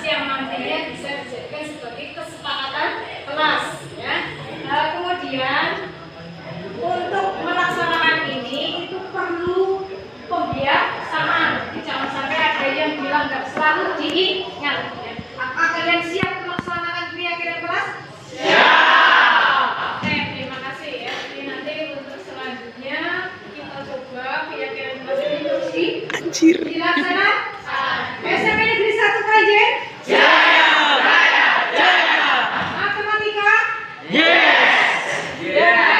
yang nantinya bisa dijadikan sebagai kesepakatan kelas ya. Kemudian untuk melaksanakan ini itu perlu pembiasaan. Jangan sampai ada yang bilang nggak, selalu diingat ya. Apa kalian siap melaksanakan kriya-kriya kelas? Siap. Oke, terima kasih ya. Jadi nanti untuk selanjutnya kita coba kriya-kriya kelas ini terus dilaksanakan. SMP Negeri 1 Kajen? Jaya, jaya, jaya. Matematika? Yes. Yeah.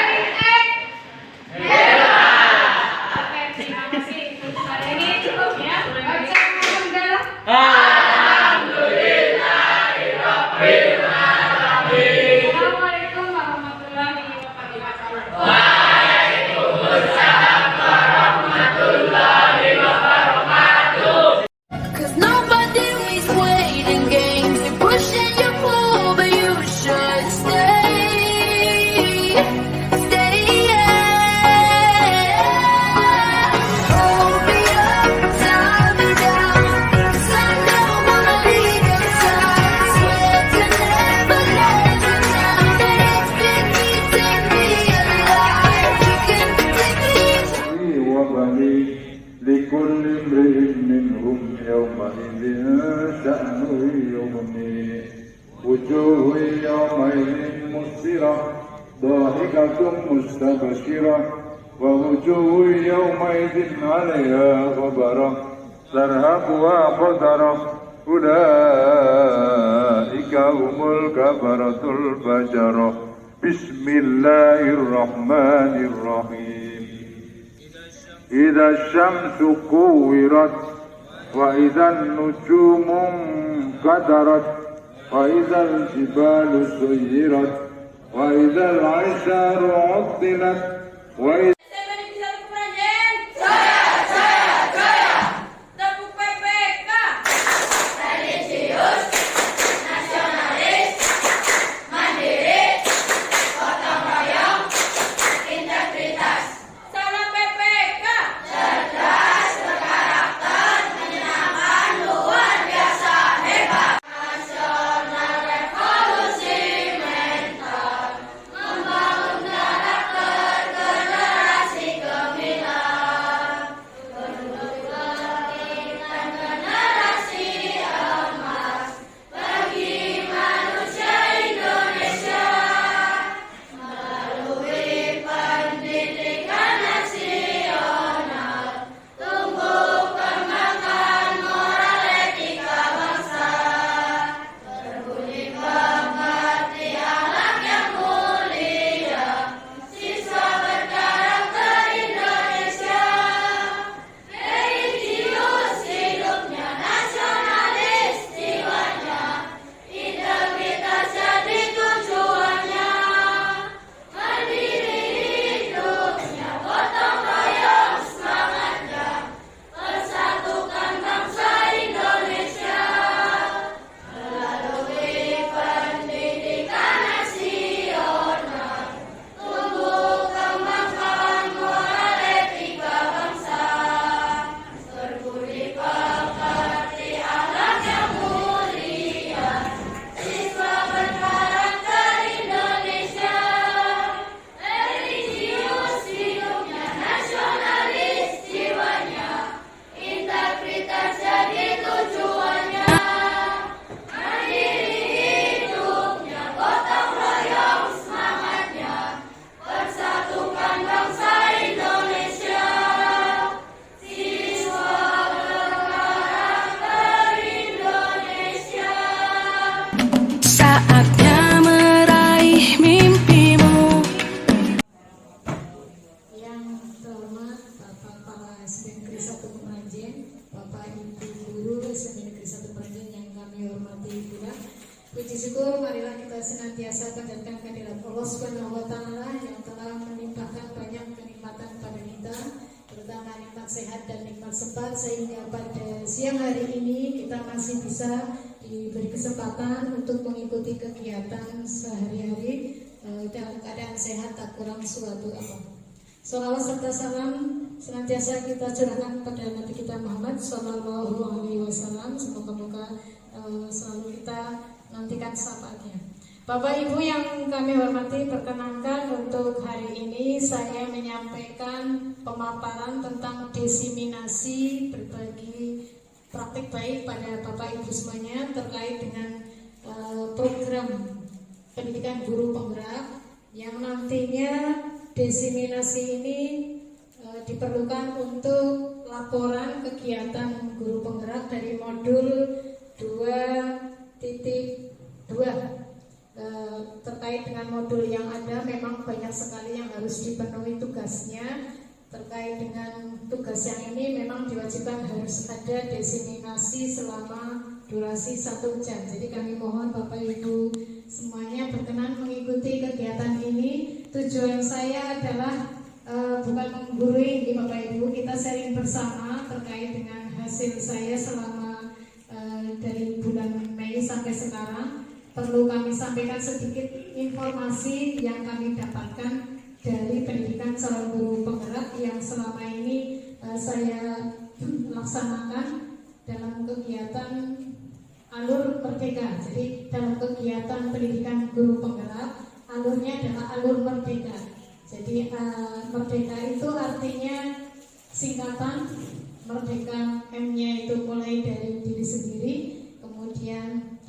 Hebat. Oke, terima kasih. Untuk hari ini cukup ya. Baca alhamdulillah. Alhamdulillahirabbil alamin. Assalamualaikum warahmatullahi wabarakatuh. Waalaikumsalam warahmatullahi wabarakatuh. 'Cause nobody is waiting games. You're pushing your pull, but you should stay. Stay, yeah. Hold me up, tie me down. 'Cause I know I'll leave your side. Swear to never let you down. That it's been eating me alive. You can take me. وبني لكل امرئ منهم يومئذ شأن يغنيه وجوه يومئذ مسفرة ضاحكة مستبشرة ووجوه يومئذ عليها غبرة ترهقها قترة أولئك هم الكفرة الفجرة بسم الله الرحمن الرحيم إذا الشمس كورت وإذا النجوم انكدرت وإذا الجبال سيرت وإذا العشار عطلت وإذا Puji syukur marilah kita senantiasa panjatkan kehadirat Allah Subhanahu wa taala yang telah menimpahkan banyak kenikmatan pada kita, terutama nikmat sehat dan nikmat sempat, sehingga pada siang hari ini kita masih bisa diberi kesempatan untuk mengikuti kegiatan sehari-hari dalam keadaan sehat, tak kurang suatu apa. Salawat serta salam senantiasa kita curahkan pada Nabi kita Muhammad Sallallahu Alaihi Wasallam. Semoga selalu kita nantikan sahabatnya. Bapak Ibu yang kami hormati, perkenankan untuk hari ini saya menyampaikan pemaparan tentang diseminasi berbagi praktik baik pada Bapak Ibu semuanya terkait dengan program pendidikan guru penggerak yang nantinya diseminasi ini diperlukan untuk laporan kegiatan guru penggerak dari modul 2.2 terkait dengan modul yang ada. Memang banyak sekali yang harus dipenuhi tugasnya. Terkait dengan tugas yang ini memang diwajibkan harus ada diseminasi selama durasi 1 jam. Jadi kami mohon Bapak Ibu semuanya berkenan mengikuti kegiatan ini. Tujuan saya adalah bukan menggurui ini Bapak Ibu, kita sharing bersama terkait dengan hasil saya selama dari bulan Mei sampai sekarang. Perlu kami sampaikan sedikit informasi yang kami dapatkan dari pendidikan calon guru penggerak yang selama ini saya laksanakan dalam kegiatan alur merdeka. Jadi dalam kegiatan pendidikan guru penggerak, alurnya adalah alur merdeka. Jadi merdeka itu artinya singkatan merdeka, M-nya itu mulai dari diri sendiri, kemudian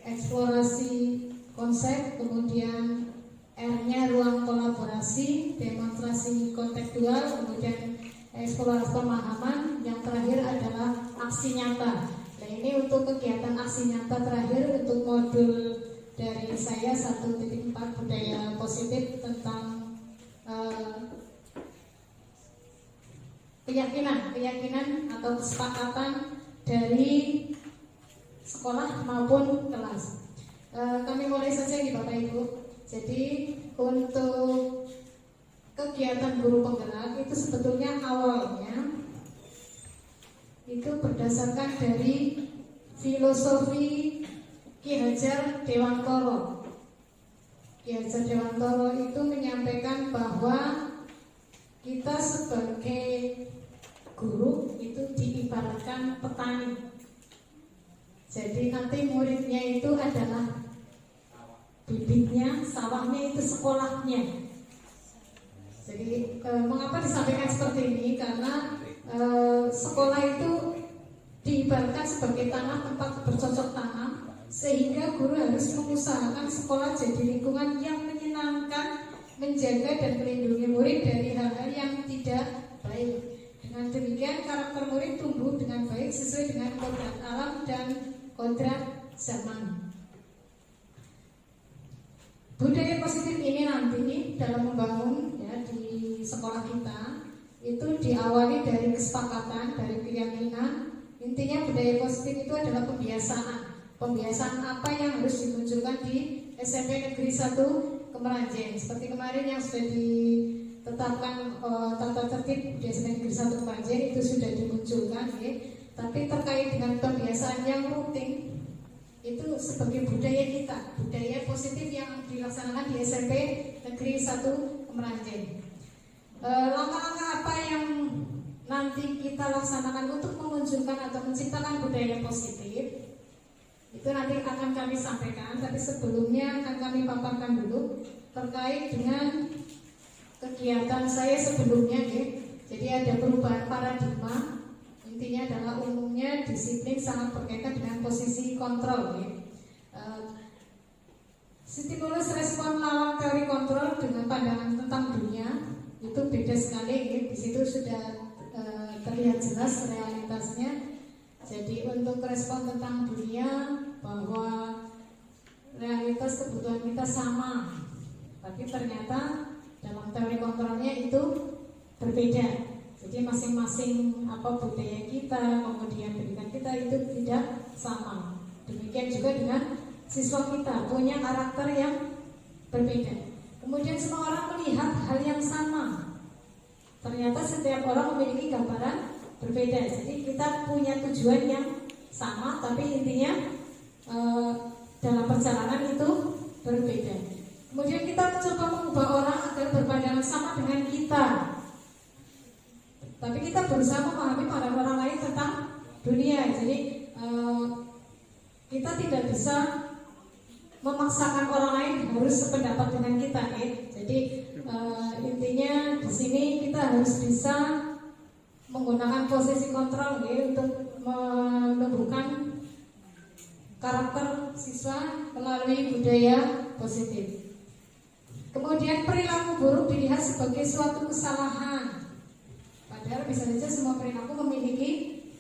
eksplorasi konsep, kemudian R-nya ruang kolaborasi, demonstrasi kontekstual, kemudian eksplorasi pemahaman, yang terakhir adalah aksi nyata. Nah ini untuk kegiatan aksi nyata terakhir untuk modul dari saya 1.4 budaya positif tentang keyakinan atau kesepakatan dari sekolah maupun kelas. Kami mulai saja nih Bapak Ibu. Jadi untuk kegiatan guru penggerak itu sebetulnya awalnya itu berdasarkan dari filosofi Ki Hajar Dewantara. Ki Hajar Dewantara itu menyampaikan bahwa kita sebagai guru itu diibaratkan petani. Jadi nanti muridnya itu adalah bibitnya, sawahnya itu sekolahnya. Jadi mengapa disampaikan seperti ini? Karena sekolah itu diibaratkan sebagai tanah tempat bercocok tanam, sehingga guru harus mengusahakan sekolah jadi lingkungan yang menyenangkan, menjaga dan melindungi murid dari hal-hal yang tidak baik. Dengan demikian karakter murid tumbuh dengan baik sesuai dengan kodrat alam dan kodrat zaman. Budaya positif ini nanti dalam membangun ya di sekolah kita itu diawali dari kesepakatan, dari keyakinan. Intinya budaya positif itu adalah pembiasaan. Pembiasaan apa yang harus dimunculkan di SMP Negeri 1 Kemeranjen. Seperti kemarin yang sudah ditetapkan tata tertib di SMP Negeri 1 Kemeranjen itu sudah dimunculkan ya. Tapi terkait dengan pembiasaan yang rutin itu sebagai budaya kita, budaya positif yang dilaksanakan di SMP Negeri 1 Kemeranjen. Langkah-langkah apa yang nanti kita laksanakan untuk memunculkan atau menciptakan budaya positif itu nanti akan kami sampaikan, tapi sebelumnya akan kami paparkan dulu terkait dengan kegiatan saya sebelumnya ya. Jadi ada perubahan paradigma. Intinya adalah umumnya disiplin sangat berkaitan dengan posisi kontrol ya. Stimulus respon lawan teori kontrol dengan pandangan tentang dunia itu beda sekali ya. Di situ sudah terlihat jelas realitasnya. Jadi untuk respon tentang dunia bahwa realitas kebutuhan kita sama, tapi ternyata dalam teori kontrolnya itu berbeda. Jadi masing-masing budaya kita, kemudian pendidikan kita itu tidak sama. Demikian juga dengan siswa kita punya karakter yang berbeda. Kemudian semua orang melihat hal yang sama. Ternyata setiap orang memiliki gambaran berbeda. Jadi kita punya tujuan yang sama, tapi intinya dalam perjalanan itu berbeda. Kemudian kita coba mengubah orang agar berpandangan sama dengan kita. Tapi kita berusaha memahami pandangan orang lain tentang dunia. Jadi kita tidak bisa memaksakan orang lain harus sependapat dengan kita, ya. Jadi intinya di sini kita harus bisa menggunakan posisi kontrol, ya, untuk menumbuhkan karakter siswa melalui budaya positif. Kemudian perilaku buruk dilihat sebagai suatu kesalahan. Padahal bisa saja semua perilaku memiliki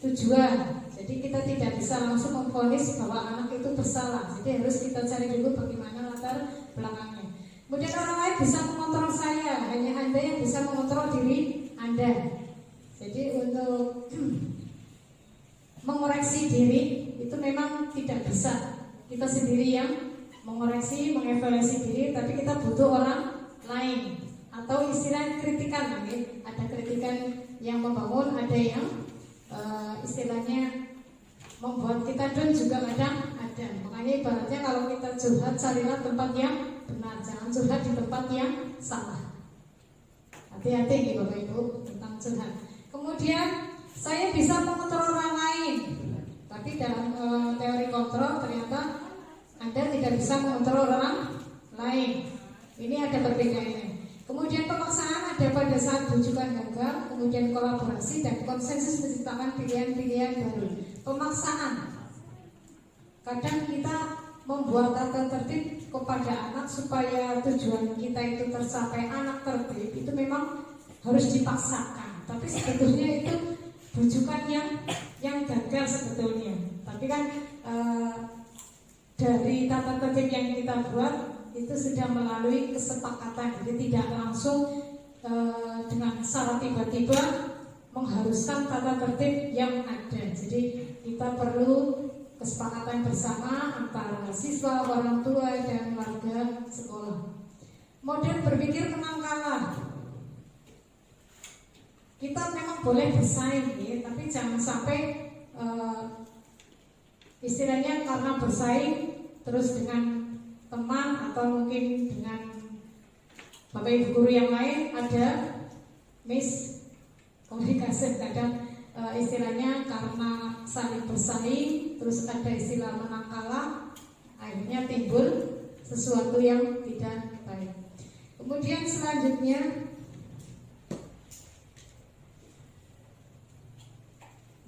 tujuan. Jadi kita tidak bisa langsung memvonis bahwa anak itu bersalah. Jadi harus kita cari dulu bagaimana latar belakangnya. Kemudian orang lain bisa mengontrol saya, hanya Anda yang bisa mengontrol diri Anda. Jadi untuk mengoreksi diri itu memang tidak bisa kita sendiri yang mengoreksi, mengevaluasi diri, tapi kita butuh orang lain atau istilah kritikan, ya. Ada kritikan yang membangun, ada yang istilahnya membuat kita down juga kadang ada. Makanya ibaratnya kalau kita curhat, carilah tempat yang benar, jangan curhat di tempat yang salah. Hati-hati nih Bapak Ibu tentang curhat. Kemudian saya bisa mengontrol orang lain, tapi dalam teori kontrol ternyata Anda tidak bisa mengontrol orang lain. Ini ada perbedaannya. Kemudian pemaksaan ada pada saat rujukan gagal, kemudian kolaborasi dan konsensus menciptakan pilihan-pilihan baru. Pemaksaan, kadang kita membuat tata tertib kepada anak supaya tujuan kita itu tercapai, anak tertib itu memang harus dipaksakan. Tapi sebetulnya itu rujukan yang gagal sebetulnya. Tapi kan dari tata tertib yang kita buat itu sudah melalui kesepakatan, jadi tidak langsung dengan secara tiba-tiba mengharuskan tata tertib yang ada. Jadi kita perlu kesepakatan bersama antara siswa, orang tua, dan warga sekolah. Model berpikir menang kalah. Kita memang boleh bersaing, ya, tapi jangan sampai istilahnya karena bersaing terus dengan teman atau mungkin dengan Bapak Ibu guru yang lain ada miskomunikasi. Kadang istilahnya karena saling bersaing terus ada istilah menang kalah, akhirnya timbul sesuatu yang tidak baik. Kemudian selanjutnya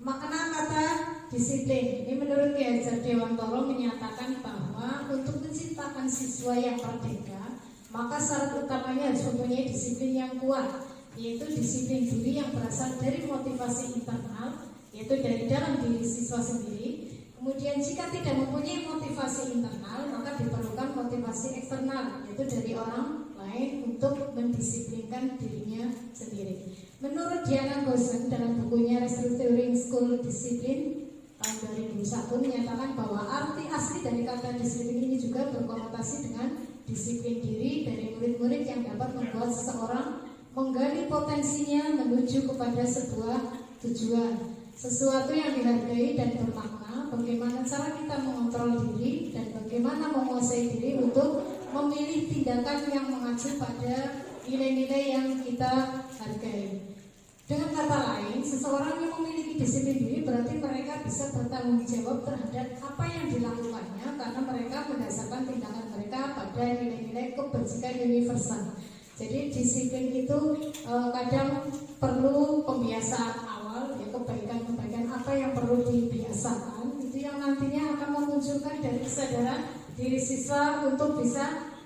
makna kata disiplin. Ini menurut Ki Hajar Dewantoro menyatakan bahwa untuk menciptakan siswa yang merdeka, maka syarat utamanya harus mempunyai disiplin yang kuat, yaitu disiplin diri yang berasal dari motivasi internal, yaitu dari dalam diri siswa sendiri. Kemudian jika tidak mempunyai motivasi internal, maka diperlukan motivasi eksternal, yaitu dari orang lain untuk mendisiplinkan dirinya sendiri. Menurut Diana Gosen dalam bukunya Restructuring School Discipline tahun 2001 menyatakan bahwa arti asli dari kata disiplin ini juga berkonotasi dengan disiplin diri dari murid-murid yang dapat membuat seseorang menggali potensinya menuju kepada sebuah tujuan, sesuatu yang dihargai dan bermakna. Bagaimana cara kita mengontrol diri dan bagaimana menguasai diri untuk memilih tindakan yang mengacu pada nilai-nilai yang kita hargai. Dengan kata lain, seseorang yang memiliki disiplin diri berarti mereka bisa bertanggung jawab terhadap apa yang dilakukannya karena mereka mendasarkan tindakan mereka pada nilai-nilai kebajikan universal. Jadi disiplin itu kadang perlu pembiasaan awal, ya, kebaikan-kebaikan apa yang perlu dibiasakan, itu yang nantinya akan memunculkan dari kesadaran diri siswa untuk bisa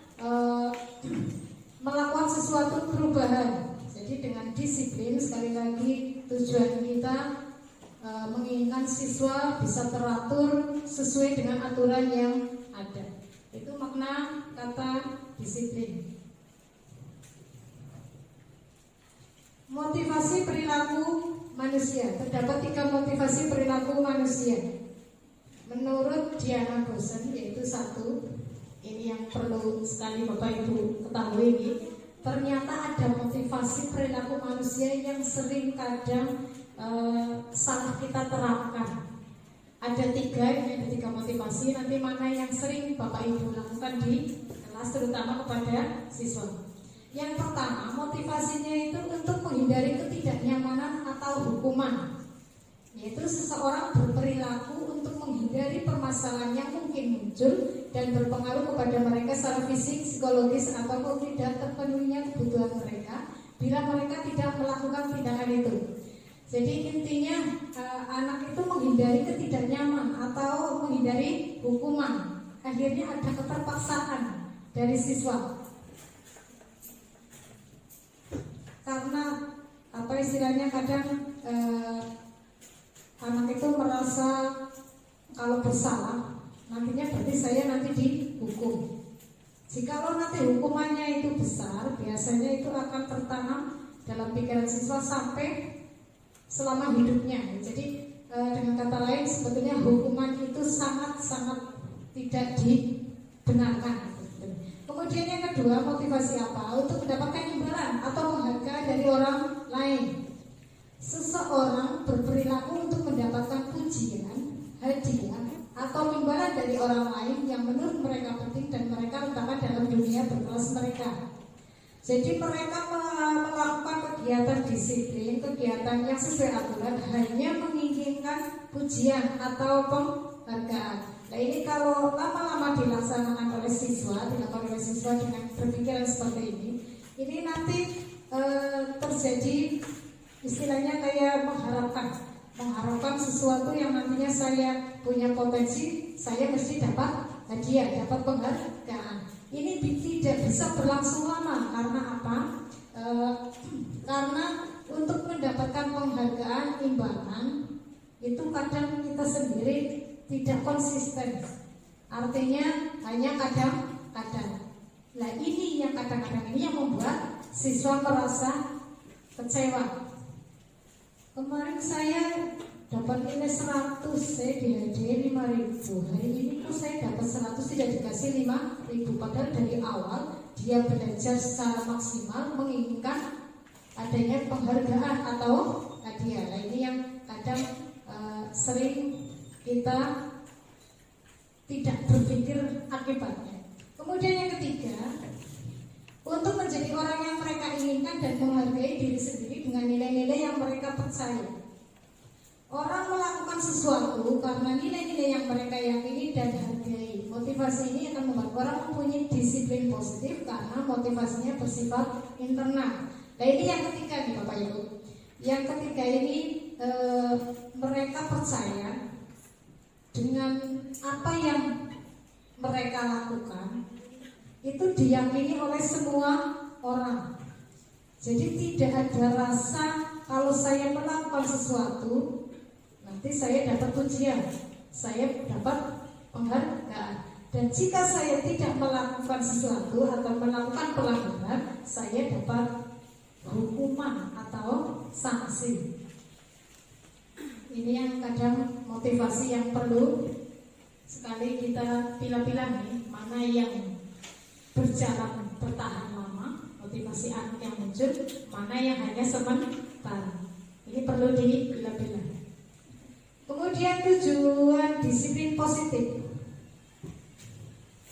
melakukan sesuatu perubahan. Jadi dengan disiplin, sekali lagi tujuan kita menginginkan siswa bisa teratur sesuai dengan aturan yang ada. Itu makna kata disiplin. Motivasi perilaku manusia. Terdapat 3 motivasi perilaku manusia. Menurut Diana Gosen, yaitu 1, ini yang perlu sekali Bapak Ibu ketahui ini. Ternyata ada motivasi perilaku manusia yang sering kadang salah kita terapkan. Ada 3, ini ada 3 motivasi. Nanti mana yang sering Bapak Ibu lakukan di kelas, terutama kepada siswa. Yang pertama, motivasinya itu untuk menghindari ketidaknyamanan atau hukuman, yaitu seseorang berperilaku untuk menghindari permasalahan yang mungkin muncul dan berpengaruh kepada mereka secara fisik, psikologis, atau tidak terpenuhinya kebutuhan mereka bila mereka tidak melakukan tindakan itu. Jadi intinya anak itu menghindari ketidaknyaman atau menghindari hukuman. Akhirnya ada keterpaksaan dari siswa. Karena apa istilahnya kadang anak itu merasa kalau bersalah nantinya berarti saya nanti dihukum. Jikalau nanti hukumannya itu besar, biasanya itu akan tertanam dalam pikiran siswa sampai selama hidupnya. Jadi dengan kata lain sebetulnya hukuman itu sangat-sangat tidak dibenarkan. Kemudian yang kedua, motivasi apa? Untuk mendapatkan imbalan atau penghargaan dari orang lain. Seseorang berperilaku untuk mendapatkan pujian, hadiah, atau imbalan dari orang lain yang menurut mereka penting dan mereka letakkan dalam dunia berkelas mereka. Jadi mereka melakukan kegiatan disiplin, kegiatan yang sesuai aturan hanya menginginkan pujian atau penghargaan. Nah ini kalau lama-lama dilaksanakan oleh siswa, dilakukan oleh siswa dengan berpikiran seperti ini nanti terjadi istilahnya kayak mengharapkan sesuatu yang nantinya saya punya potensi, saya mesti dapat hadiah, dapat penghargaan. Ini tidak bisa berlangsung lama karena apa? Karena untuk mendapatkan penghargaan imbalan itu kadang kita sendiri tidak konsisten. Artinya hanya kadang-kadang. Nah ini yang kadang-kadang ini yang membuat siswa merasa kecewa. Kemarin saya dapat nilai 100, saya dihadiahi 5.000. Hari ini kok saya dapat 100 tidak dikasih 5.000. Padahal dari awal dia belajar secara maksimal menginginkan adanya penghargaan atau hadiah. Nah ini yang kadang sering kita tidak berpikir akibatnya. Kemudian yang ketiga, untuk menjadi orang yang mereka inginkan dan menghargai diri sendiri dengan nilai-nilai yang mereka percaya. Orang melakukan sesuatu karena nilai-nilai yang mereka yakini dan hargai. Motivasi ini akan membuat orang mempunyai disiplin positif karena motivasinya bersifat internal. Nah ini yang ketiga nih Bapak Ibu. Yang ketiga ini mereka percaya dengan apa yang mereka lakukan itu diyakini oleh semua orang. Jadi tidak ada rasa kalau saya melakukan sesuatu nanti saya dapat pujian, saya dapat penghargaan. Dan jika saya tidak melakukan sesuatu atau melakukan pelanggaran, saya dapat hukuman atau sanksi. Ini yang kadang motivasi yang perlu sekali kita pilah-pilah nih, mana yang berjalan bertahan lama, motivasi anak yang muncul, mana yang hanya sementara. Ini perlu dipilah-pilah. Kemudian tujuan disiplin positif.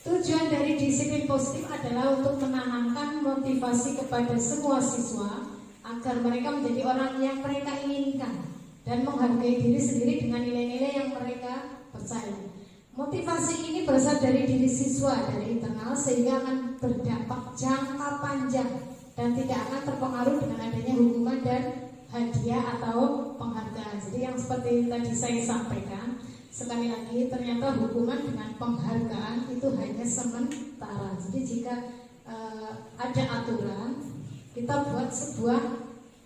Tujuan dari disiplin positif adalah untuk menanamkan motivasi kepada semua siswa agar mereka menjadi orang yang mereka inginkan dan menghargai diri sendiri dengan nilai-nilai yang mereka percaya. Motivasi ini berasal dari diri siswa, dari internal, sehingga akan berdampak jangka panjang dan tidak akan terpengaruh dengan adanya hukuman dan hadiah atau penghargaan. Jadi yang seperti tadi saya sampaikan, sekali lagi ternyata hukuman dengan penghargaan itu hanya sementara. Jadi jika ada aturan, kita buat sebuah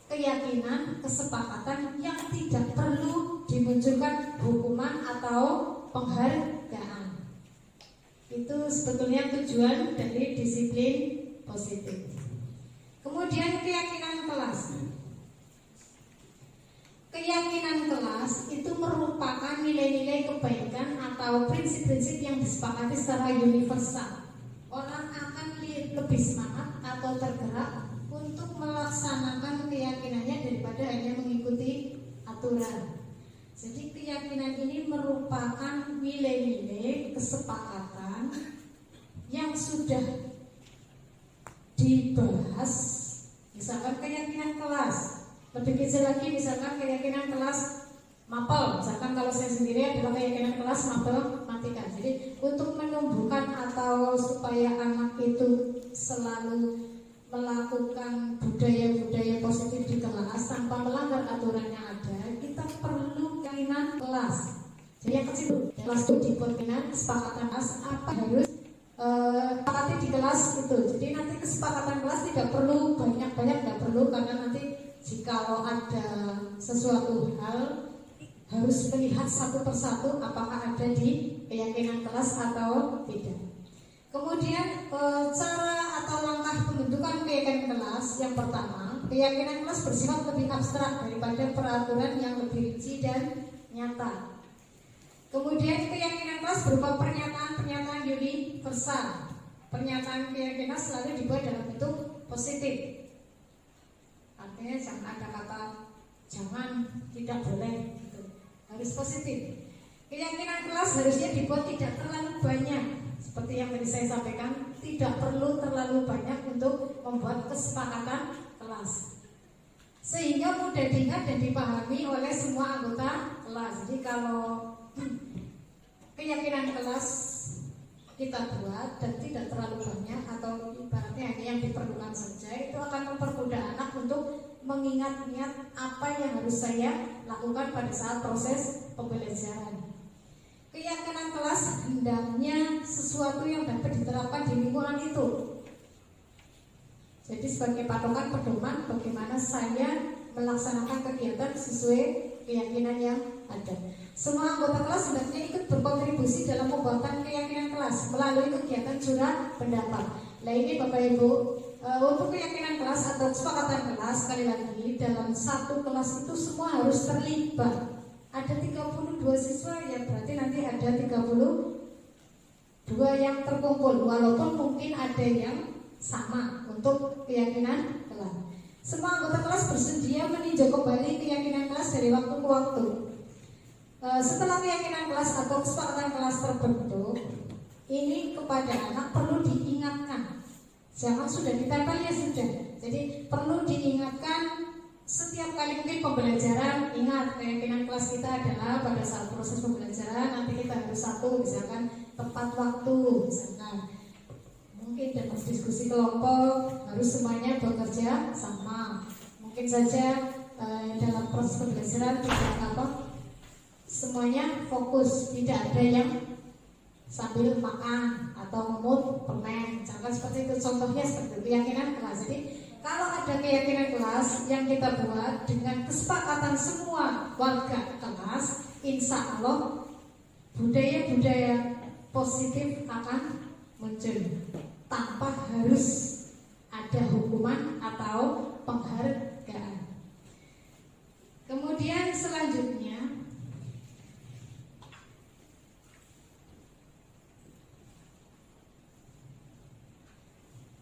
keyakinan, kesepakatan yang tidak perlu dimunculkan hukuman atau penghargaan. Itu sebetulnya tujuan dari disiplin positif. Kemudian keyakinan kelas. Keyakinan kelas itu merupakan nilai-nilai kebaikan atau prinsip-prinsip yang disepakati secara universal. Orang akan lebih semangat atau tergerak untuk melaksanakan keyakinannya daripada hanya mengikuti aturan. Jadi keyakinan ini merupakan nilai-nilai kesepakatan yang sudah dibahas. Misalkan keyakinan kelas, lebih kecil lagi misalkan keyakinan kelas mapel. Misalkan kalau saya sendiri adalah keyakinan kelas matematika. Jadi untuk menumbuhkan atau supaya anak itu selalu melakukan budaya-budaya positif di kelas tanpa melanggar aturan yang ada, kita perlu keyakinan kelas. Jadi yang kecil kelas itu dibuat dengan kesepakatan kelas apa harus sepakati di kelas itu. Jadi nanti kesepakatan kelas tidak perlu banyak-banyak, nggak perlu, karena nanti jika ada sesuatu hal harus melihat satu persatu apakah ada di keyakinan kelas atau tidak. Kemudian cara atau langkah pembentukan keyakinan kelas yang pertama, keyakinan kelas bersifat lebih abstrak daripada peraturan yang lebih rinci dan nyata. Kemudian keyakinan kelas berupa pernyataan-pernyataan universal. Pernyataan keyakinan selalu dibuat dalam bentuk positif. Artinya jangan ada kata jangan, tidak boleh, gitu. Harus positif. Keyakinan kelas harusnya dibuat tidak terlalu banyak. Seperti yang tadi saya sampaikan, tidak perlu terlalu banyak untuk membuat kesepakatan kelas, sehingga mudah diingat dan dipahami oleh semua anggota kelas. Jadi kalau keyakinan kelas kita buat dan tidak terlalu banyak atau ibaratnya hanya yang diperlukan saja, itu akan mempermudah anak untuk mengingat-ingat apa yang harus saya lakukan pada saat proses pembelajaran. Keyakinan kelas hendaknya sesuatu yang dapat diterapkan di lingkungan itu. Jadi sebagai patokan pedoman bagaimana saya melaksanakan kegiatan sesuai keyakinan yang ada. Semua anggota kelas hendaknya ikut berkontribusi dalam pembuatan keyakinan kelas melalui kegiatan curah pendapat. Nah ini Bapak Ibu, untuk keyakinan kelas atau kesepakatan kelas, sekali lagi dalam satu kelas itu semua harus terlibat. Ada 32 siswa, ya berarti nanti ada 32 yang terkumpul, walaupun mungkin ada yang sama untuk keyakinan kelas. Semua anggota kelas bersedia meninjau kembali keyakinan kelas dari waktu ke waktu. Setelah keyakinan kelas atau kesepakatan kelas terbentuk, ini kepada anak perlu diingatkan. Jangan sudah ditempel ya sudah. Jadi perlu diingatkan setiap kali mungkin pembelajaran. Ingat, keyakinan kelas kita adalah pada saat proses pembelajaran nanti kita harus satu, misalkan tepat waktu, misalkan mungkin dalam diskusi kelompok harus semuanya bekerja sama. Mungkin saja dalam proses pembelajaran tidak semuanya fokus, tidak ada yang sambil makan atau memut permen, misalkan seperti itu. Contohnya seperti itu keyakinan kelas. Jadi kalau ada keyakinan kelas yang kita buat dengan kesepakatan semua warga kelas, insya Allah budaya-budaya positif akan muncul tanpa harus ada hukuman atau penghargaan. Kemudian selanjutnya,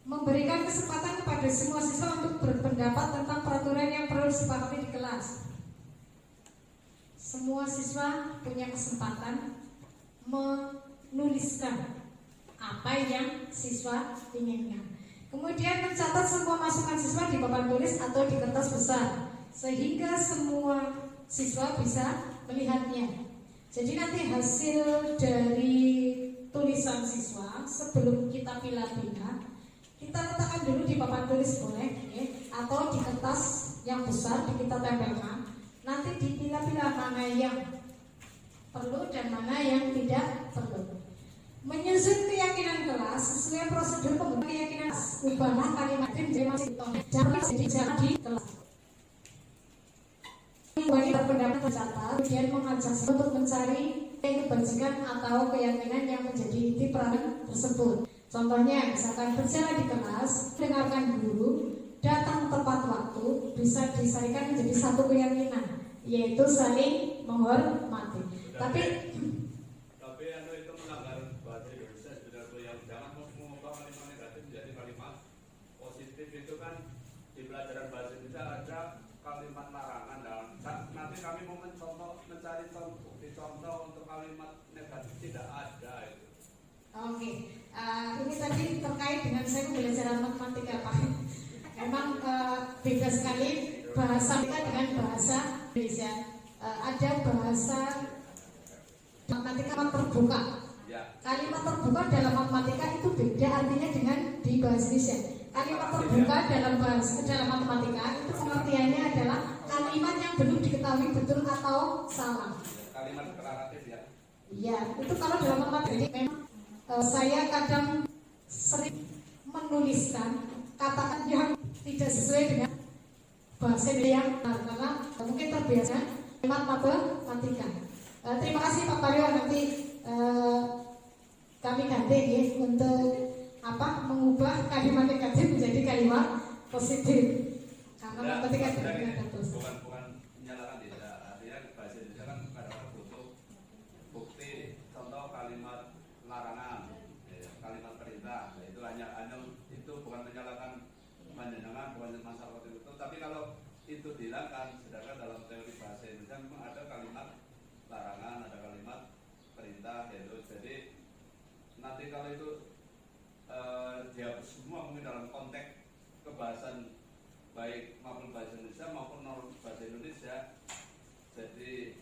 memberikan kesempatan kepada semua siswa untuk berpendapat tentang peraturan yang perlu disepakati di kelas. Semua siswa punya kesempatan menuliskan apa yang siswa inginkan. Kemudian mencatat semua masukan siswa di papan tulis atau di kertas besar, sehingga semua siswa bisa melihatnya. Jadi nanti hasil dari tulisan siswa sebelum kita pilah-pilah, kita letakkan dulu di papan tulis boleh, ya, atau di kertas yang besar kita tempelkan. Nanti dipilah-pilah mana yang perlu dan mana yang tidak perlu. Menyusun keyakinan kelas sesuai prosedur pembentukan keyakinan kelas. Ubahlah kalimat menjadi masih jangan di kelas. Wanita berpendapat mencatat, kemudian mengajak untuk mencari kebajikan atau keyakinan yang menjadi inti peran tersebut. Contohnya, misalkan berjalan di kelas, dengarkan guru, datang tepat waktu, bisa disarikan menjadi satu keyakinan, yaitu saling menghormati. Tapi itu melanggar bahasa Indonesia sebenarnya. Yang jangan mengubah kalimat negatif menjadi kalimat positif. Itu kan di pelajaran bahasa Indonesia ada kalimat larangan, dan nanti kami mau mencari contoh untuk kalimat negatif, tidak ada itu. Oke, ini tadi terkait dengan saya pembelajaran matematika Pak. Memang beda sekali bahasa kita dengan bahasa Indonesia. ada bahasa matematika terbuka. Ya. Kalimat terbuka dalam matematika itu beda artinya dengan di bahasa Indonesia. Kalimat terbuka dalam matematika itu pengertiannya adalah kalimat yang belum diketahui betul atau salah. Kalimat deklaratif ya. Iya, itu kalau dalam matematika memang saya kadang sering menuliskan kata-kata yang tidak sesuai dengan bahasa yang benar karena mungkin terbiasa kalimat matematika. Terima kasih Pak Paryo, nanti kami ganti ya untuk mengubah kalimat negatif menjadi kalimat positif karena matematika tidak terus. Bukan menyalahkan tidak, artinya bahasa Indonesia kan kadang-kadang butuh bukti, contoh kalimat larangan, kalimat perintah, itu hanya itu bukan menyalahkan panjenengan, bukan masalah itu. Tapi kalau itu dihilangkan, sedangkan dalam teori bahasa Indonesia memang ada kalimat larangan, ada kalimat perintah, jadi nanti kalau itu dihapus semua mungkin dalam konteks kebahasan baik maupun bahasa Indonesia maupun non bahasa Indonesia, jadi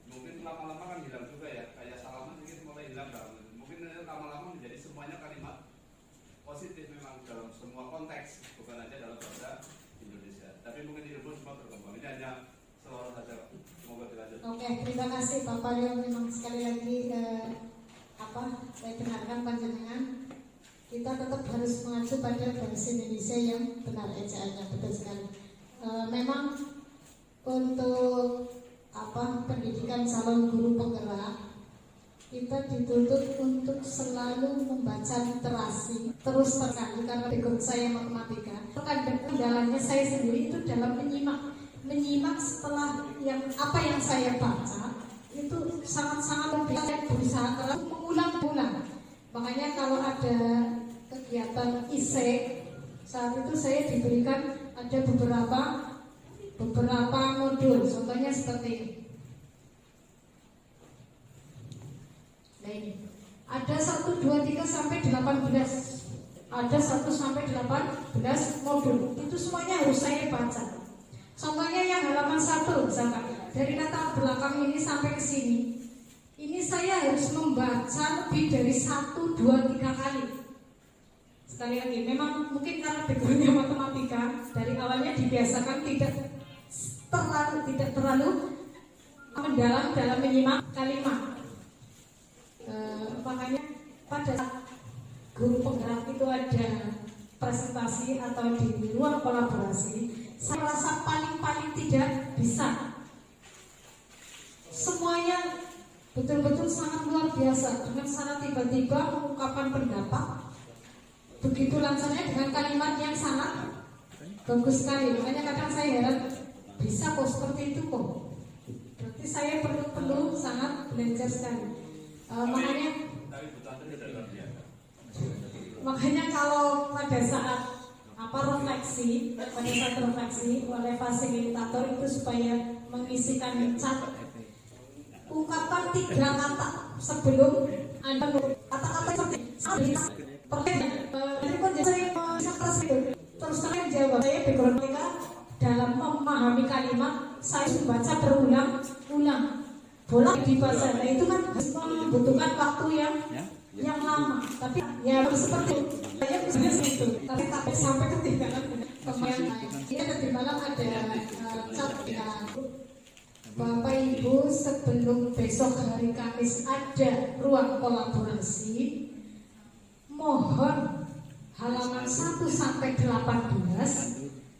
mungkin lama-lama kan hilang juga ya, kayak salaman mungkin mulai hilang mungkin lama-lama menjadi semuanya kalimat positif memang dalam semua konteks, bukan hanya dalam bahasa Indonesia, tapi mungkin ilmu semua berkembang. Ini hanya selorong saja, semoga dilanjut. Oke, terima kasih Pak Paryo, memang sekali lagi saya dengarkan panjenengan, kita tetap harus mengacu pada bahasa Indonesia yang benar ejaannya, betul sekali. Memang untuk pendidikan calon guru penggerak kita dituntut untuk selalu membaca literasi terus terkali karena background saya matematika. Kendalanya saya sendiri itu dalam menyimak setelah yang saya baca itu sangat-sangat berusaha keras mengulang-ulang. Makanya kalau ada kegiatan ISE saat itu saya diberikan ada beberapa modul, contohnya seperti ini. Nah ini ada 1, 2, 3 sampai 18, ada 1 sampai 18 modul. Itu semuanya harus saya baca. Contohnya yang halaman 1 misalkan dari latar belakang ini sampai ke sini. Ini saya harus membaca lebih dari 1, 2, 3 kali. Sekali lagi, memang mungkin karena backgroundnya matematika, dari awalnya dibiasakan tidak terlalu mendalam dalam menyimak kalimat. Makanya pada saat guru penggerak itu ada presentasi atau di ruang kolaborasi, saya rasa paling tidak bisa. Semuanya betul-betul sangat luar biasa dengan sangat tiba-tiba mengungkapkan pendapat begitu lancarnya dengan kalimat yang sangat bagus sekali. Makanya kadang saya heran bisa kok seperti itu kok. Berarti saya perlu sangat belajar sekali. Makanya kalau pada saat refleksi oleh fasilitator itu supaya mengisikan cat, ungkapkan 3 kata sebelum Anda kata-kata seperti terus saya jawab, saya background mereka dalam memahami kalimat, saya membaca berulang-ulang bolak dibaca. Nah itu kan membutuhkan waktu yang lama, tapi ya seperti saya bisa itu, tapi sampai ketinggalan pemain lain. Ini nanti malam ada cat ya. Bapak Ibu, sebelum besok hari Kamis ada ruang kolaborasi, mohon halaman 1 sampai 18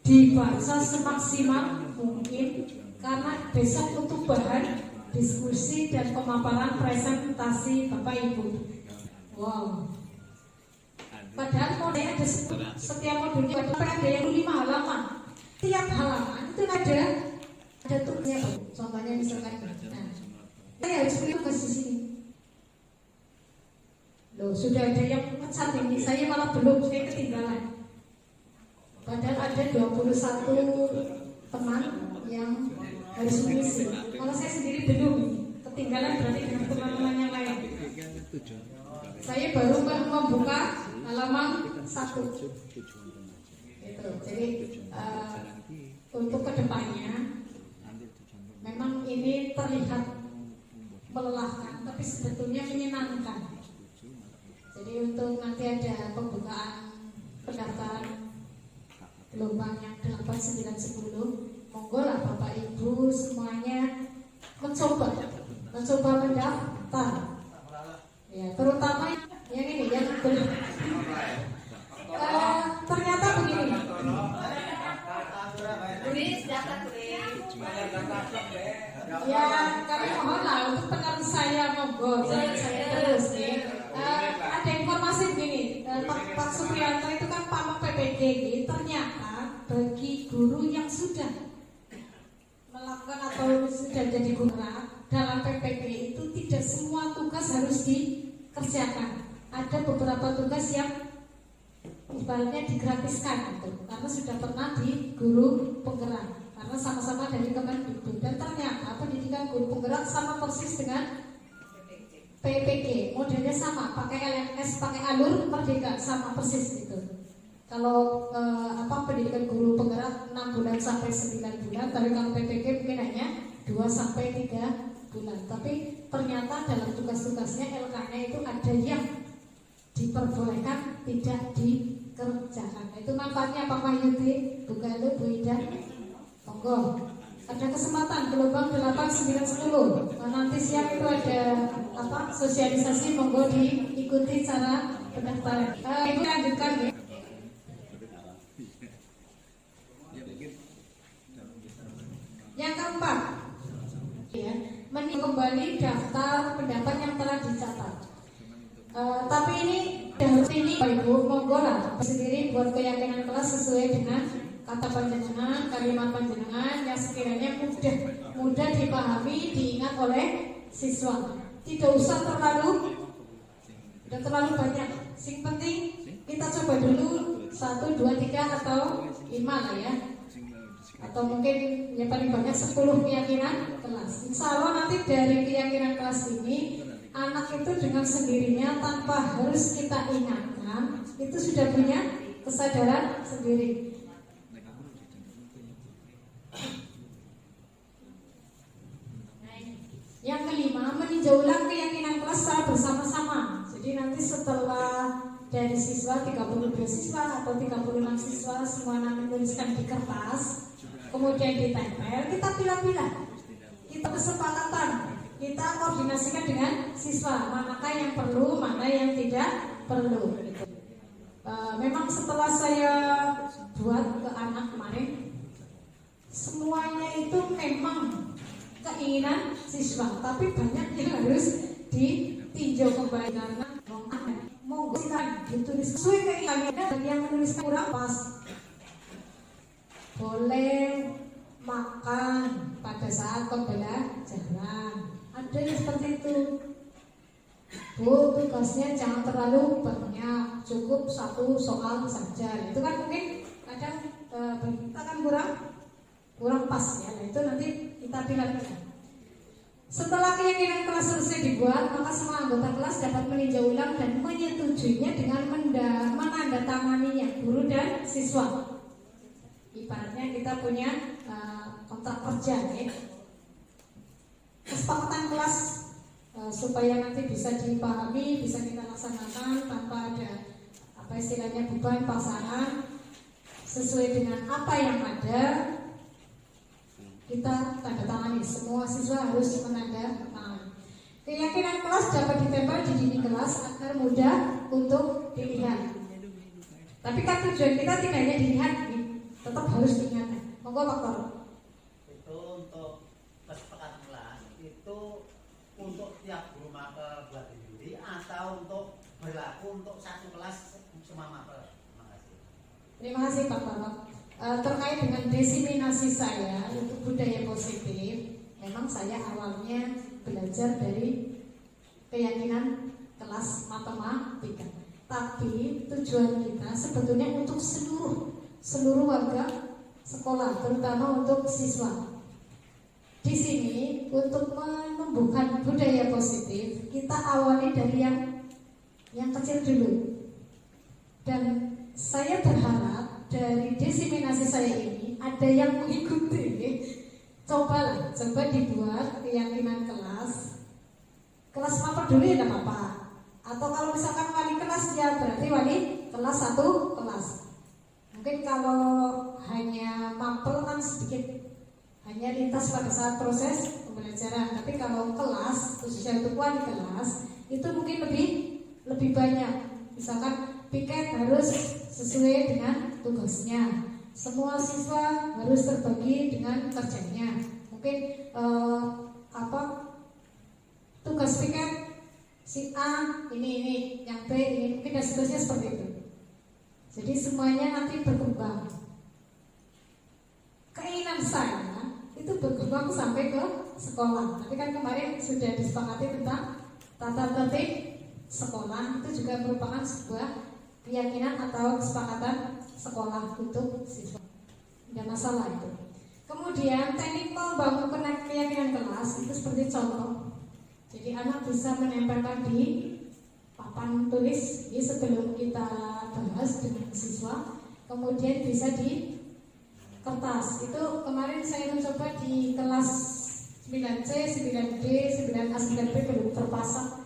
dibaca semaksimal mungkin karena besok untuk bahan diskusi dan pemaparan presentasi Bapak Ibu. Wow. Padahal modulnya ada setiap modulnya ada yang 5 halaman. Tiap halaman itu ada tulisnya. Contohnya misalkan, saya harus klik ke sini. Loh, sudah ada yang pecat ini, saya malah belum, saya ketinggalan. Padahal ada 21 teman yang harus mengisi. Kalau saya sendiri belum, ketinggalan berarti dengan teman-teman yang lain. Saya baru membuka halaman 1. Itu. Jadi untuk kedepannya, memang ini tapi sebetulnya menyenangkan. Jadi untuk nanti ada pembukaan pendaftaran gelombang yang 8, 9, 10, monggo lah Bapak Ibu semuanya mencoba mendaftar. Ya, terutama yang ini yang ternyata begini. Ya, kami mohonlah untuk penerus saya monggo, jangan saya terus ya. Ada informasi begini, Pak Supriyanto itu kan Pak PPG, ternyata bagi guru yang sudah melakukan atau sudah jadi guru dalam PPG itu tidak semua tugas harus dikerjakan. Ada beberapa tugas yang ibaratnya digratiskan gitu, karena sudah pernah di guru penggerak, karena sama-sama dari Kemendikbud. Dan ternyata pendidikan guru penggerak sama persis dengan PPG, modelnya sama, pakai LMS, pakai alur merdeka, sama persis gitu. Kalau pendidikan guru penggerak 6 bulan sampai 9 bulan, tapi kalau PPG mungkin hanya 2 sampai 3 bulan. Tapi ternyata dalam tugas-tugasnya LK-nya itu ada yang diperbolehkan tidak dikerjakan. Itu manfaatnya Pak Mahyudi, Bu Galuh, Bu Ida. Monggo. Ada kesempatan gelombang 8, 9, 10. Nanti siang itu ada sosialisasi, monggo diikuti cara pendaftaran. Ibu lanjutkan ya. Yang keempat, ya, kembali daftar pendapat yang telah dicatat. Tapi ini harus ini Pak Ibu, monggo lah sendiri buat keyakinan kelas sesuai dengan kata panjenengan, kalimat panjenengan yang sekiranya mudah dipahami, diingat oleh siswa. Tidak usah terlalu banyak. Yang penting kita coba dulu 1, 2, 3 atau 5 lah ya. Atau mungkin yang paling banyak 10 keyakinan kelas. Insya Allah nanti dari keyakinan kelas ini anak itu dengan sendirinya tanpa harus kita ingatkan itu sudah punya kesadaran sendiri. Yang kelima, meninjau ulang keyakinan kelas secara bersama-sama. Jadi nanti setelah dari siswa 32 siswa atau 36 siswa semua nanti menuliskan di kertas, kemudian ditempel, kita pilih-pilih, kita kesepakatan, kita koordinasikan dengan siswa manakah yang perlu, mana yang tidak perlu. Gitu. Memang setelah saya buat ke anak kemarin, semuanya itu memang keinginan siswa, tapi banyak yang harus ditinjau kembali karena mau silakan ditulis sesuai keinginannya, dan yang menuliskan kurang pas. Boleh makan pada saat pembelajaran, ada yang seperti itu. Bu, tugasnya jangan terlalu banyak, cukup 1 soal saja. Itu kan mungkin kadang kita kan kurang pas ya. Nah, itu nanti kita pilih-pilih. Setelah keyakinan kelas selesai dibuat, maka semua anggota kelas dapat meninjau ulang dan menyetujuinya dengan menandatanganinya guru dan siswa. Ibaratnya kita punya kontrak kerja ya. Kesepakatan kelas supaya nanti bisa dipahami, bisa kita laksanakan tanpa ada istilahnya beban pasangan, sesuai dengan apa yang ada. Kita tanda tangani, semua siswa harus menandatangani. Keyakinan kelas dapat ditempel di dinding kelas agar mudah untuk dilihat. Tapi kan tujuan kita tidak hanya dilihat, tetap harus diingat. Monggo Pak Toro. Itu untuk kesepakatan kelas, itu untuk tiap guru mapel buat diri atau untuk berlaku untuk satu kelas semua mapel. Terima kasih. Terima kasih Pak Toro. Terkait dengan desiminasi saya untuk budaya positif, memang saya awalnya belajar dari keyakinan kelas matematika. Tapi tujuan kita sebetulnya untuk seluruh warga sekolah, terutama untuk siswa. Di sini untuk menumbuhkan budaya positif, kita awali dari yang kecil dulu. Dan saya berharap dari desiminasi saya ini ada yang mengikuti. Coba dibuat keyakinan kelas kelas maper dulu ya tidak apa-apa. Atau kalau misalkan wali kelas ya berarti wali kelas 1 kelas. Mungkin kalau hanya maper kan sedikit, hanya lintas pada saat proses pembelajaran. Tapi kalau kelas, khususnya untuk wali kelas, itu mungkin lebih banyak. Misalkan piket harus sesuai dengan tugasnya. Semua siswa harus terbagi dengan kerjanya. Mungkin tugas piket si A ini, yang B ini, mungkin dan seterusnya seperti itu. Jadi semuanya nanti berkembang. Keinginan saya itu berkembang sampai ke sekolah. Tapi kan kemarin sudah disepakati tentang tata tertib sekolah, itu juga merupakan sebuah keyakinan atau kesepakatan sekolah untuk siswa. Tidak masalah itu. Kemudian teknik membangun keyakinan kelas itu seperti contoh. Jadi anak bisa menempelkan di papan tulis ini sebelum kita bahas dengan siswa. Kemudian bisa di kertas. Itu kemarin saya mencoba di kelas 9C, 9D, 9A, 9B belum terpasang.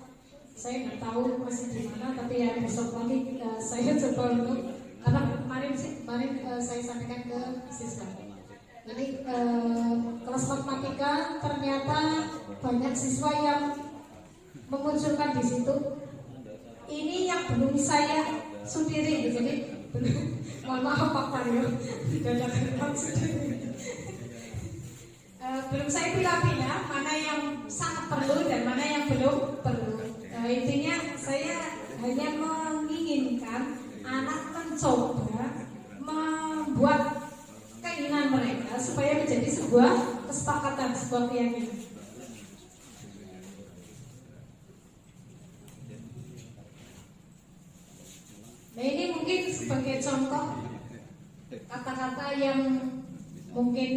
Saya nggak tahu masih di mana, tapi ya besok lagi saya coba untuk, karena kemarin saya sampaikan ke siswa. Jadi kelas matematika ternyata banyak siswa yang memunculkan di situ. Ini yang belum saya sendiri, jadi mohon maaf Pak Mario, tidak ada rekam sendiri. Belum saya pilih-pilih mana yang sangat perlu dan mana yang belum perlu. Intinya saya hanya menginginkan anak mencoba membuat keinginan mereka supaya menjadi sebuah kesepakatan, sebuah keyakinan. Nah ini mungkin sebagai contoh kata-kata yang mungkin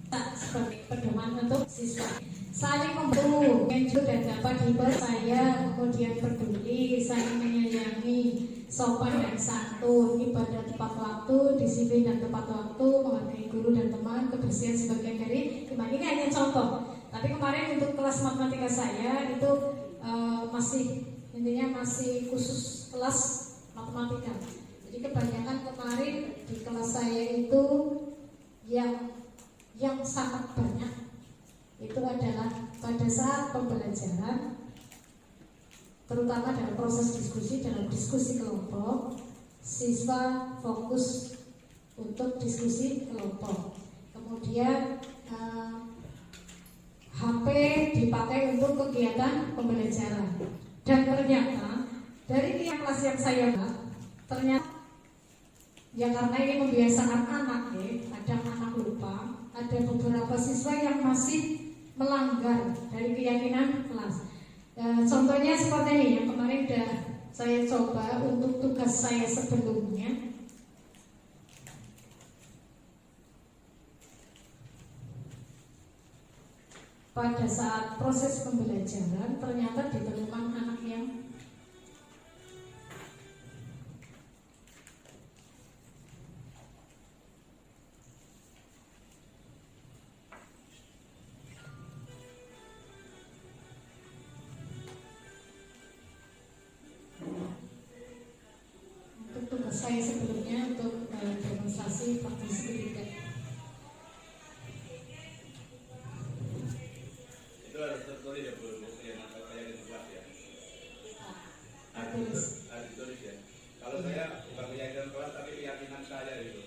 tak sebagai pedoman untuk siswa. Saling membantu, menjur dan dapat dipercaya, kemudian peduli, saling menyayangi, sopan dan santun, ibadah tepat waktu, disiplin dan tepat waktu, menghargai guru dan teman, kebersihan sebagian dari iman. Ini hanya contoh. Tapi kemarin untuk kelas matematika saya itu masih khusus kelas matematika. Jadi kebanyakan kemarin di kelas saya itu yang sangat banyak itu adalah pada saat pembelajaran, terutama dalam proses diskusi, dalam diskusi kelompok, siswa fokus untuk diskusi kelompok. Kemudian HP dipakai untuk kegiatan pembelajaran. Dan ternyata dari kelas yang saya ternyata ya karena ini membiasakan anak ada anak lupa, ada beberapa siswa yang masih melanggar dari keyakinan kelas. Contohnya seperti ini yang kemarin sudah saya coba untuk tugas saya sebelumnya. Pada saat proses pembelajaran ternyata ditemukan anak yang saya sebelumnya untuk demonstrasi praktisi ketiga. Itu harus tertulis ya Bu, yang kayak di kelas ya. Harus ditulis ya. Kalau saya bukan keyakinan kelas tapi keyakinan saya gitu.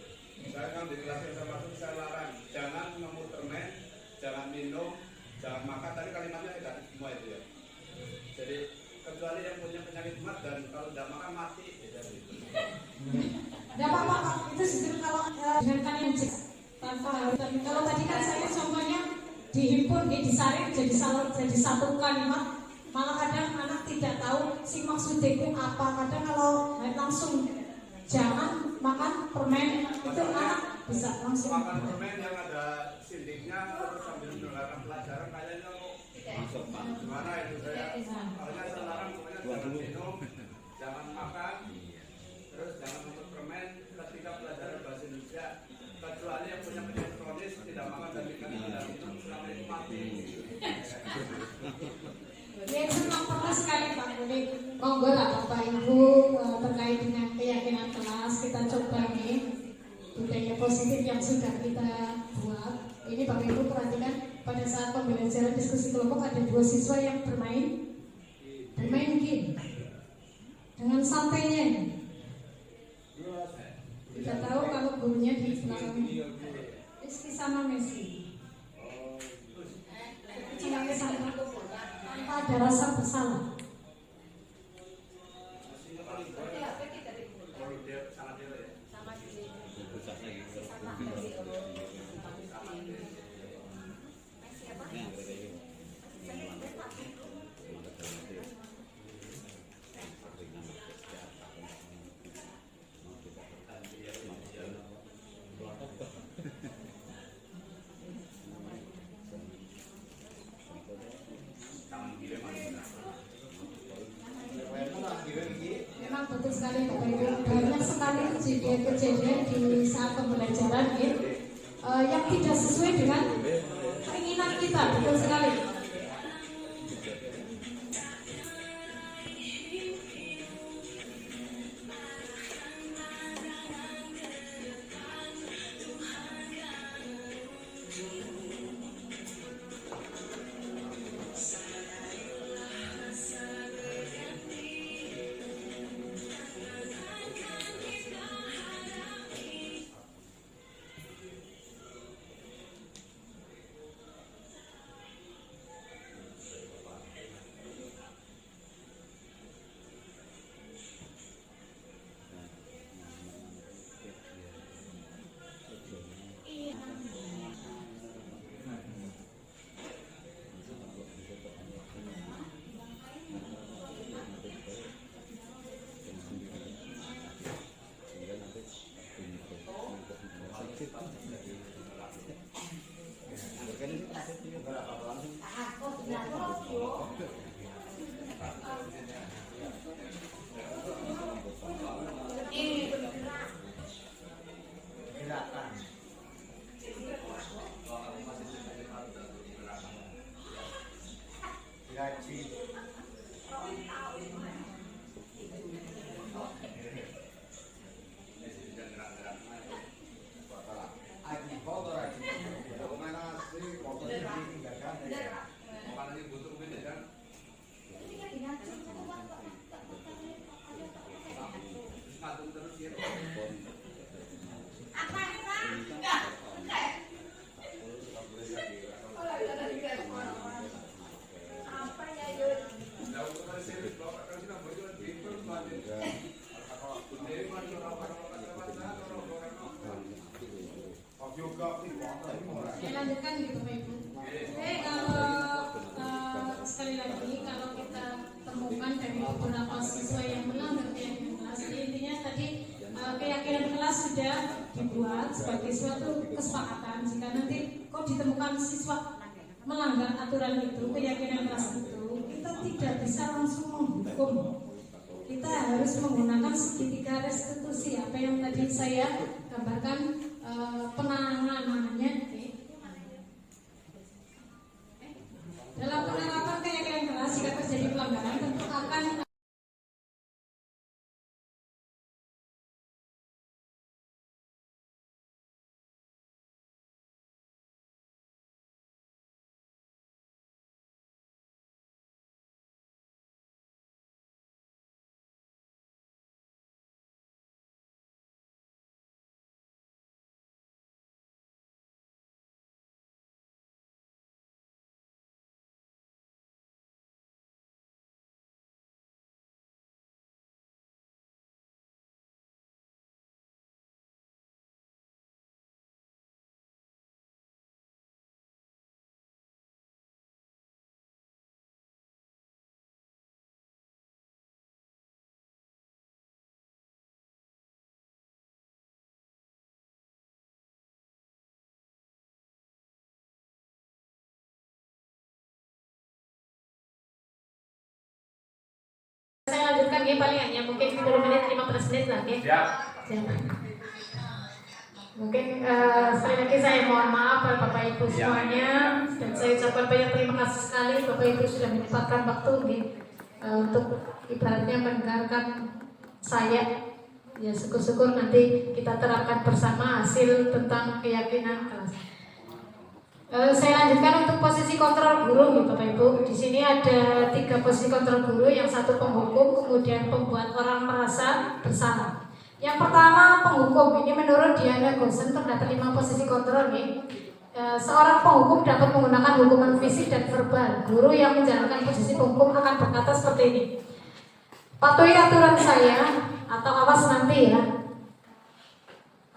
Saya kan di kelas yang sama itu saya larang jangan memutar permen, jangan minum, jangan makan. Tadi kalimatnya tidak semua itu ya. Jadi kecuali yang punya penyakit mat dan kalau tidak makan mati ya gitu. Tidak apa-apa, itu justru kalau dengan kalian tanpa harus. Kalau tadi kan saya contohnya dihimpun, disaring jadi satu kalimat. Malah kadang anak tidak tahu si maksudnya itu apa. Kadang kalau langsung jangan makan permen itu anak bisa langsung makan permen yang ada sindiknya terus sambil mendengarkan pelajaran kayaknya masuk gimana itu saya. Soalnya saya larang pokoknya jangan minum, jangan makan. Terus jangan menutup permen ketika pelajaran bahasa Indonesia kecuali yang punya penyakit kronis tidak makan dan tidak minum selama itu mati. Ya itu memang Ini monggo lah Bapak Ibu terkait dengan keyakinan kelas kita coba nih budaya positif yang sudah kita buat. Ini Bapak Ibu perhatikan pada saat pembelajaran diskusi kelompok ada 2 siswa yang bermain game dengan santainya. Tidak tahu kalau gurunya di belakang Rizky sama Messi. Cuma kesana tanpa ada rasa bersalah. Memang betul sekali Bapak Ibu, banyak sekali kejadian di saat pembelajaran ya, yang tidak sesuai dengan keinginan kita, betul sekali. Lanjutkan gitu Bapak Ibu. Jadi kalau sekali lagi kalau kita temukan dari beberapa siswa yang melanggar keyakinan kelas, jadi intinya tadi keyakinan kelas sudah dibuat sebagai suatu kesepakatan. Jika nanti kok ditemukan siswa melanggar aturan itu, keyakinan kelas itu, kita tidak bisa langsung menghukum. Kita harus menggunakan segitiga restitusi, apa yang tadi saya gambarkan penanganannya. Dalam penerapan keyakinan kelas, jika terjadi pelanggaran tentu akan saya lanjutkan ya, paling hanya mungkin 10 menit 15 menit lah ya. Siap. Mungkin sekali lagi saya mohon maaf pada Bapak Ibu semuanya, dan saya ucapkan banyak terima kasih sekali Bapak Ibu sudah menyempatkan waktu untuk ibaratnya mendengarkan saya. Ya syukur-syukur nanti kita terapkan bersama hasil tentang keyakinan kelas. Saya lanjutkan untuk posisi kontrol guru, Bapak Ibu. Di sini ada 3 posisi kontrol guru, yang satu penghukum, kemudian pembuat orang merasa bersalah. Yang pertama penghukum. Ini menurut Diana Gosen terdapat 5 posisi kontrol nih. Seorang penghukum dapat menggunakan hukuman fisik dan verbal. Guru yang menjalankan posisi penghukum akan berkata seperti ini: patuhi aturan saya, atau awas nanti ya,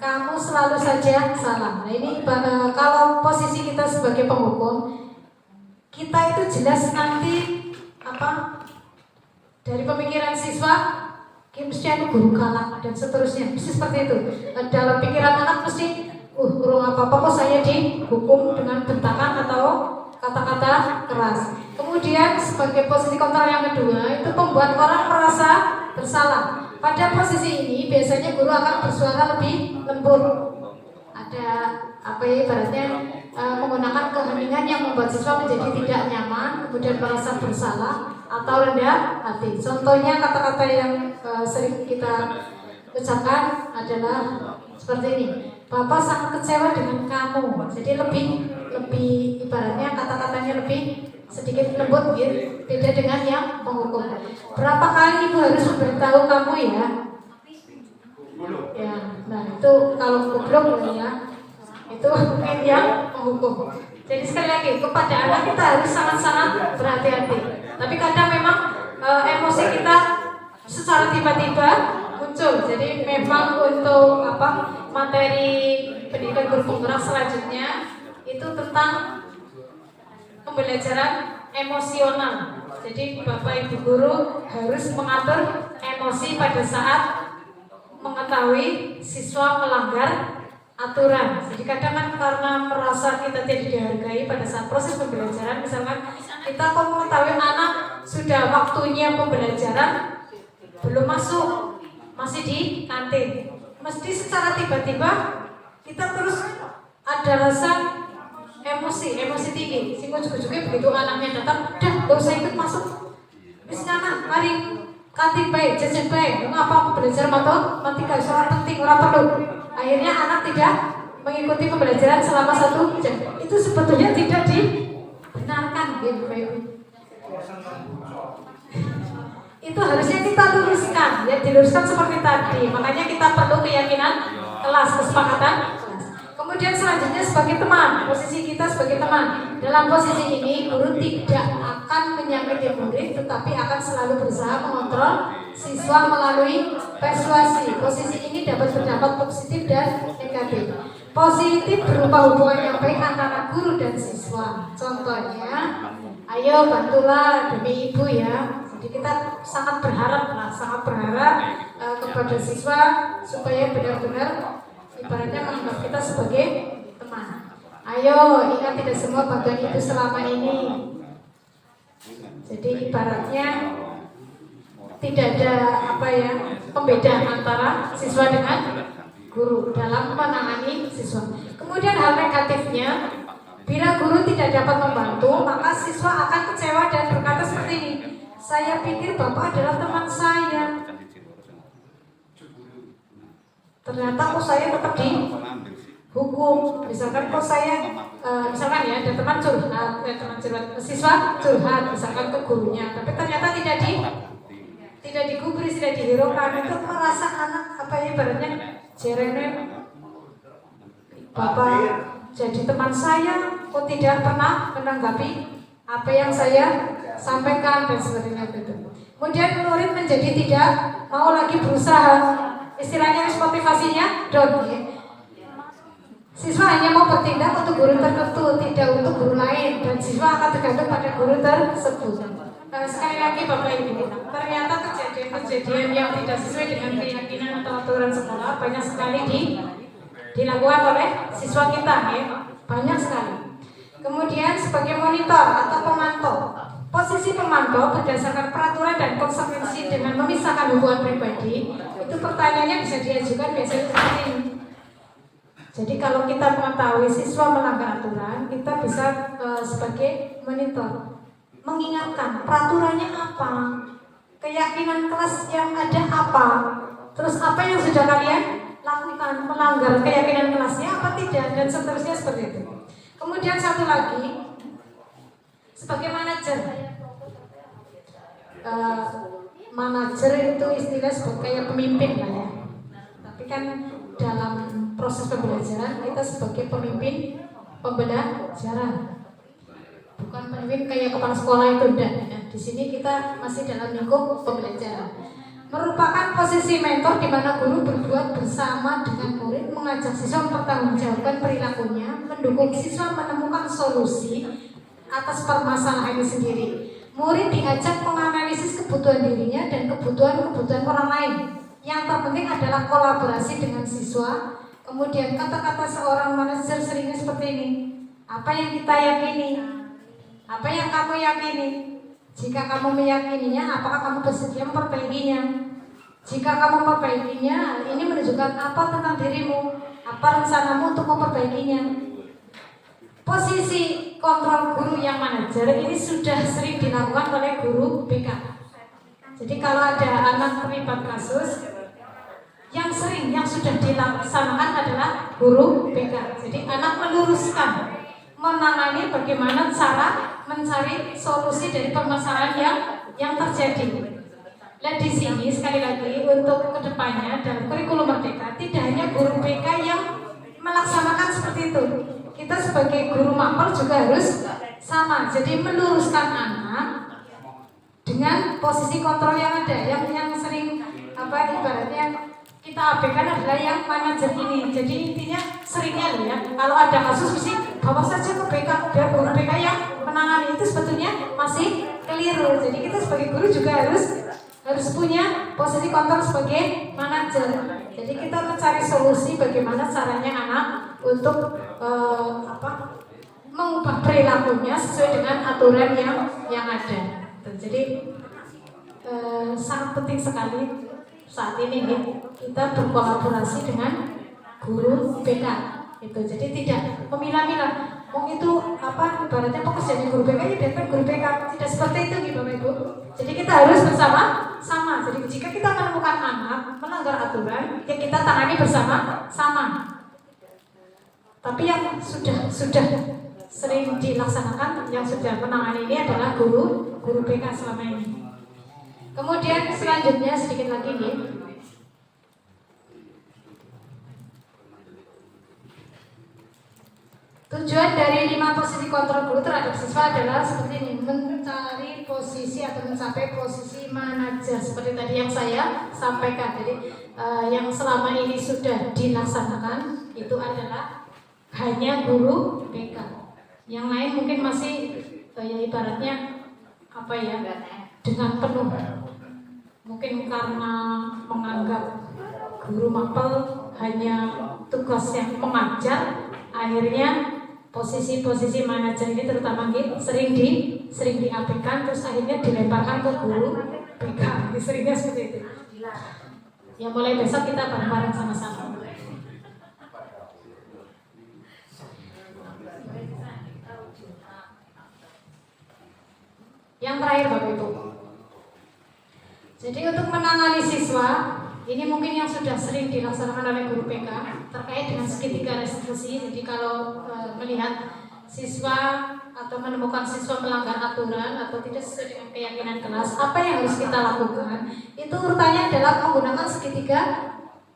kamu selalu saja salah. Nah ini kalau posisi kita sebagai penghukum, kita itu jelas nanti dari pemikiran siswa, mesti anu guru galak dan seterusnya, mesti seperti itu. Dalam pikiran anak mesti, kurang apa-apa kok saya dihukum dengan bentakan atau kata-kata keras. Kemudian sebagai posisi kontrol yang kedua, itu membuat orang merasa bersalah. Pada posisi ini biasanya guru akan bersuara lebih lembut. Ada ibaratnya menggunakan keheningan yang membuat siswa menjadi tidak nyaman, kemudian merasa bersalah atau rendah hati. Contohnya kata-kata yang sering kita ucapkan adalah seperti ini: Bapak sangat kecewa dengan kamu. Jadi lebih ibaratnya kata-katanya lebih sedikit lembut gitu, beda dengan yang penghukum. Berapa kali ibu harus memberitahu kamu ya? Ya, nah itu kalau goblok ya, itu mungkin yang penghukum. Jadi sekali lagi, kepada anak kita harus sangat-sangat berhati-hati. Tapi kadang memang emosi kita secara tiba-tiba muncul. Jadi memang untuk materi pendidikan guru penggerak selanjutnya itu tentang pembelajaran emosional. Jadi Bapak Ibu guru harus mengatur emosi pada saat mengetahui siswa melanggar aturan. Jadi kadang kan karena merasa kita tidak dihargai pada saat proses pembelajaran, misalkan kita kok mengetahui anak sudah waktunya pembelajaran belum masuk, masih di kantin, mesti secara tiba-tiba kita terus ada rasa emosi tinggi. Sing ujug-ujugnya begitu anaknya datang, gak usah ikut masuk. Wis anak, mari kantin baik, jajan baik. Ngapa belajar matematika? Soal penting, ora perlu. Akhirnya anak tidak mengikuti pembelajaran selama 1 jam. Itu sebetulnya tidak dibenarkan, gitu. Itu harusnya kita luruskan, ya diluruskan seperti tadi. Makanya kita perlu keyakinan kelas, kesepakatan kelas. Kemudian selanjutnya sebagai teman, posisi kita sebagai teman. Dalam posisi ini guru tidak akan menyakiti murid, tetapi akan selalu berusaha mengontrol siswa melalui persuasi. Posisi ini dapat berdampak positif dan negatif. Positif berupa hubungan yang baik antara guru dan siswa. Contohnya, ayo bantulah demi ibu ya. Jadi kita sangat berharap kepada siswa supaya benar-benar ibaratnya menganggap kita sebagai teman. Ayo, ingat tidak semua bantuan itu selama ini. Jadi ibaratnya tidak ada pembedaan antara siswa dengan guru dalam menangani siswa. Kemudian hal negatifnya, bila guru tidak dapat membantu, maka siswa akan kecewa dan berkata seperti ini: saya pikir Bapak adalah teman saya, ternyata kok saya tetap dihukum. Misalkan kok saya misalkan ya ada teman curhat, siswa curhat misalkan ke gurunya, tapi ternyata tidak digubris, tidak dihiraukan. Itu merasa anak ibaratnya jerene, Bapak jadi teman saya kok tidak pernah menanggapi apa yang saya sampaikan dan sebagainya itu. Kemudian murid menjadi tidak mau lagi berusaha, istilahnya motivasinya down ya. Siswa hanya mau bertindak untuk guru tertentu, tidak untuk guru lain, dan siswa akan tergantung pada guru tersebut. Sekali lagi Bapak Ibu, ternyata kejadian-kejadian yang tidak sesuai dengan keyakinan atau aturan sekolah banyak sekali dilakukan oleh siswa kita ya, banyak sekali. Kemudian sebagai monitor atau pemantau, posisi pemantau berdasarkan peraturan dan konsekuensi dengan memisahkan hubungan pribadi, itu pertanyaannya bisa diajukan biasanya seperti ini. Jadi kalau kita mengetahui siswa melanggar aturan, kita bisa sebagai monitor mengingatkan peraturannya apa, keyakinan kelas yang ada apa, terus apa yang sudah kalian lakukan, melanggar keyakinan kelasnya apa tidak, dan seterusnya seperti itu. Kemudian satu lagi, sebagai manajer, manajer itu istilah sebagai pemimpin lah ya. Tapi kan dalam proses pembelajaran kita sebagai pemimpin pembelajaran, bukan pemimpin kayak kepala sekolah itu enggak. Ya. Di sini kita masih dalam lingkup pembelajaran. Merupakan posisi mentor di mana guru berbuat bersama dengan murid, mengajak siswa mempertanggungjawabkan perilakunya, mendukung siswa menemukan solusi atas permasalahannya sendiri. Murid diajak menganalisis kebutuhan dirinya dan kebutuhan orang lain. Yang terpenting adalah kolaborasi dengan siswa. Kemudian kata-kata seorang manajer seringnya seperti ini. Apa yang kita yakini? Apa yang kamu yakini? Jika kamu meyakininya, apakah kamu bersedia memperbaikinya? Jika kamu memperbaikinya, ini menunjukkan apa tentang dirimu? Apa rencanamu untuk memperbaikinya? Posisi kontrol guru yang manajer ini sudah sering dilakukan oleh guru BK. Jadi kalau ada anak terlibat kasus, yang sudah dilaksanakan adalah guru BK. Jadi anak meluruskan, menangani bagaimana cara mencari solusi dari permasalahan yang terjadi. Dan di sini sekali lagi untuk kedepannya dalam kurikulum Merdeka tidak hanya guru BK yang melaksanakan seperti itu. Kita sebagai guru mapel juga harus sama. Jadi meluruskan anak dengan posisi kontrol yang ada, yang sering ibaratnya kita abaikan adalah yang manajer ini. Jadi intinya seringnya loh ya, kalau ada kasus mesti bawa saja ke BK, biar guru BK yang menangani. Itu sebetulnya masih keliru. Jadi kita sebagai guru juga harus punya posisi kontrol sebagai manajer. Jadi kita mencari solusi bagaimana caranya anak untuk mengubah perilakunya sesuai dengan aturan yang ada. Jadi sangat penting sekali saat ini kita berkolaborasi dengan guru BK. Itu jadi tidak memilah-milah. Itu ibaratnya pekerjaan guru BK ya biarkan guru BK, tidak seperti itu gitu Bapak Ibu. Jadi kita harus bersama-sama. Jadi jika kita menemukan anak melanggar aturan, ya kita tangani bersama-sama. Tapi yang sudah sering dilaksanakan, yang sudah menangani ini adalah guru BK selama ini. Kemudian selanjutnya sedikit lagi nih. Tujuan dari 5 posisi kontrol guru terhadap siswa adalah seperti ini, mencari posisi atau mencapai posisi manajer seperti tadi yang saya sampaikan. Jadi yang selama ini sudah dilaksanakan itu adalah hanya guru BK. Yang lain mungkin masih ibaratnya dengan penuh. Mungkin karena menganggap guru mapel hanya tugas yang mengajar, akhirnya posisi-posisi manajer ini terutama sering diabaikan, terus akhirnya dilemparkan ke guru BK. Seringnya seperti itu. Ya mulai besok kita bareng-bareng sama-sama. Yang terakhir Bapak Ibu. Jadi untuk menangani siswa, ini mungkin yang sudah sering dilaksanakan oleh guru PK terkait dengan segitiga restitusi. Jadi kalau melihat siswa atau menemukan siswa melanggar aturan atau tidak sesuai dengan keyakinan kelas, apa yang harus kita lakukan? Itu urutannya adalah menggunakan segitiga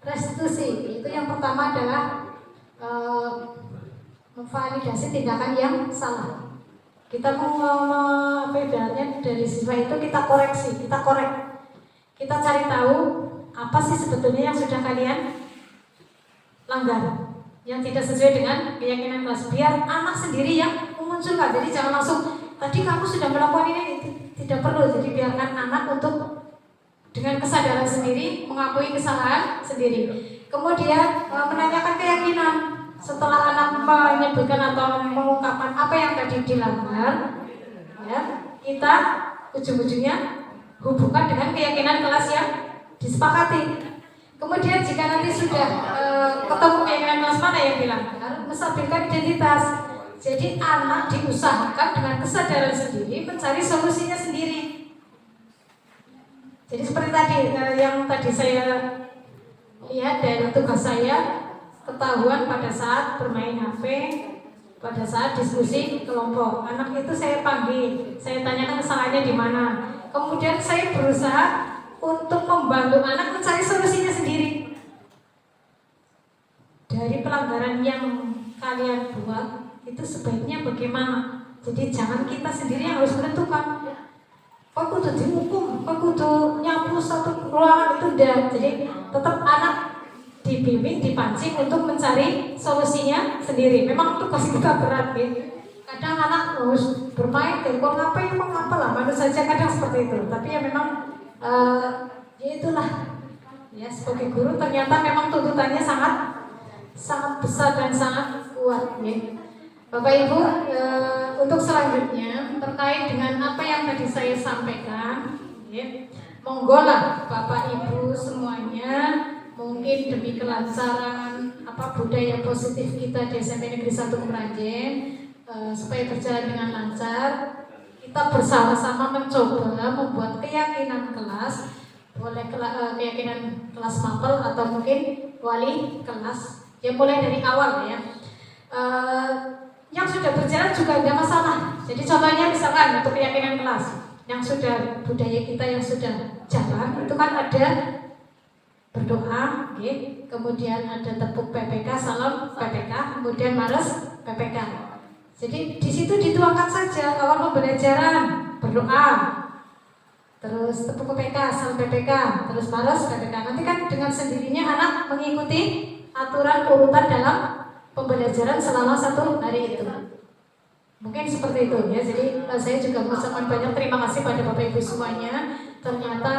restitusi. Itu yang pertama adalah memvalidasi tindakan yang salah. Kita mau dari siswa itu kita koreksi, kita korek. Kita cari tahu apa sih sebetulnya yang sudah kalian langgar, yang tidak sesuai dengan keyakinan kelas. Biar anak sendiri yang memunculkan. Jadi jangan langsung tadi kamu sudah melakukan ini, tidak perlu. Jadi biarkan anak untuk dengan kesadaran sendiri mengakui kesalahan sendiri. Kemudian menanyakan keyakinan. Setelah anak menyebutkan atau mengungkapkan apa yang tadi dilanggar, ya, kita ujung-ujungnya hubungkan dengan keyakinan kelas yang disepakati. Kemudian jika nanti sudah ketemu keyakinan kelas mana yang dilanggar, menstabilkan identitas. Jadi anak diusahakan dengan kesadaran sendiri mencari solusinya sendiri. Jadi seperti tadi yang tadi saya lihat dari tugas saya, ketahuan pada saat bermain HP, pada saat diskusi kelompok. Anak itu saya panggil, saya tanyakan kesalahannya di mana. Kemudian saya berusaha untuk membantu anak mencari solusinya sendiri. Dari pelanggaran yang kalian buat itu sebaiknya bagaimana? Jadi jangan kita sendiri yang harus menentukan. Kok kudu dihukum, kok kudu nyapu satu ruangan, itu udah. Jadi tetap anak dibimbing, dipancing untuk mencari solusinya sendiri. Memang tugas kita berat ya. Kadang anak harus bermain, kok ngapain, kok ngapa lah, manusia saja kadang seperti itu. Tapi ya memang ya itulah. Ya sebagai guru ternyata memang tuntutannya sangat besar dan sangat kuat ya. Bapak Ibu, untuk selanjutnya terkait dengan apa yang tadi saya sampaikan, ya, monggo lah Bapak Ibu semuanya, mungkin demi kelancaran budaya positif kita di SMP Negeri 1 Kemeranjen, supaya berjalan dengan lancar, kita bersama-sama mencoba membuat keyakinan kelas, boleh keyakinan kelas mapel atau mungkin wali kelas, ya mulai dari awal ya. Yang sudah berjalan juga tidak masalah. Jadi contohnya misalkan untuk keyakinan kelas yang sudah budaya kita yang sudah jalan itu kan ada berdoa, okay. Kemudian ada tepuk PPK, salam PPK, kemudian mares PPK. Jadi di situ dituangkan saja awal pembelajaran berdoa, terus tepuk PPK, salam PPK, terus mares PPK. Nanti kan dengan sendirinya anak mengikuti aturan urutan dalam pembelajaran selama 1 hari itu. Mungkin seperti itu ya. Jadi saya juga mengucapkan banyak terima kasih pada Bapak Ibu semuanya. Ternyata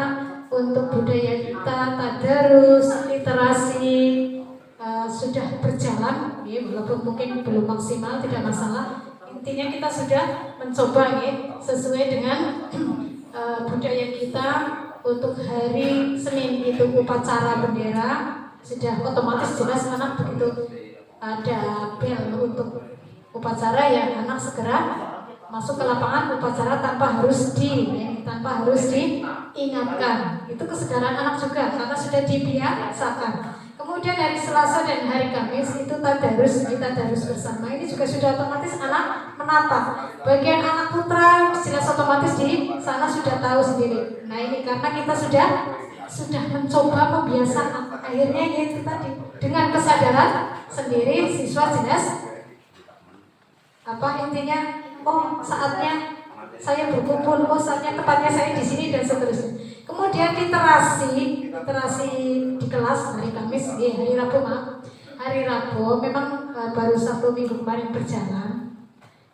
untuk budaya kita, tadarus, literasi sudah berjalan ya, walaupun mungkin belum maksimal, tidak masalah. Intinya kita sudah mencoba ya, sesuai dengan budaya kita. Untuk hari Senin itu upacara bendera, sudah otomatis jelas anak begitu ada bel untuk upacara ya anak segera masuk ke lapangan upacara tanpa harus diingatkan. Itu kesadaran anak juga karena sudah dibiasakan. Kemudian hari Selasa dan hari Kamis itu tadarus bersama. Ini juga sudah otomatis anak menata. Bagian anak putra jelas otomatis di sana sudah tahu sendiri. Nah ini karena kita sudah mencoba membiasakan. Akhirnya itu tadi dengan kesadaran sendiri siswa jelas intinya saatnya saya berkumpul, saatnya tepatnya saya di sini dan seterusnya. Kemudian literasi di kelas hari Kamis, hari Rabu memang baru 1 minggu kemarin berjalan.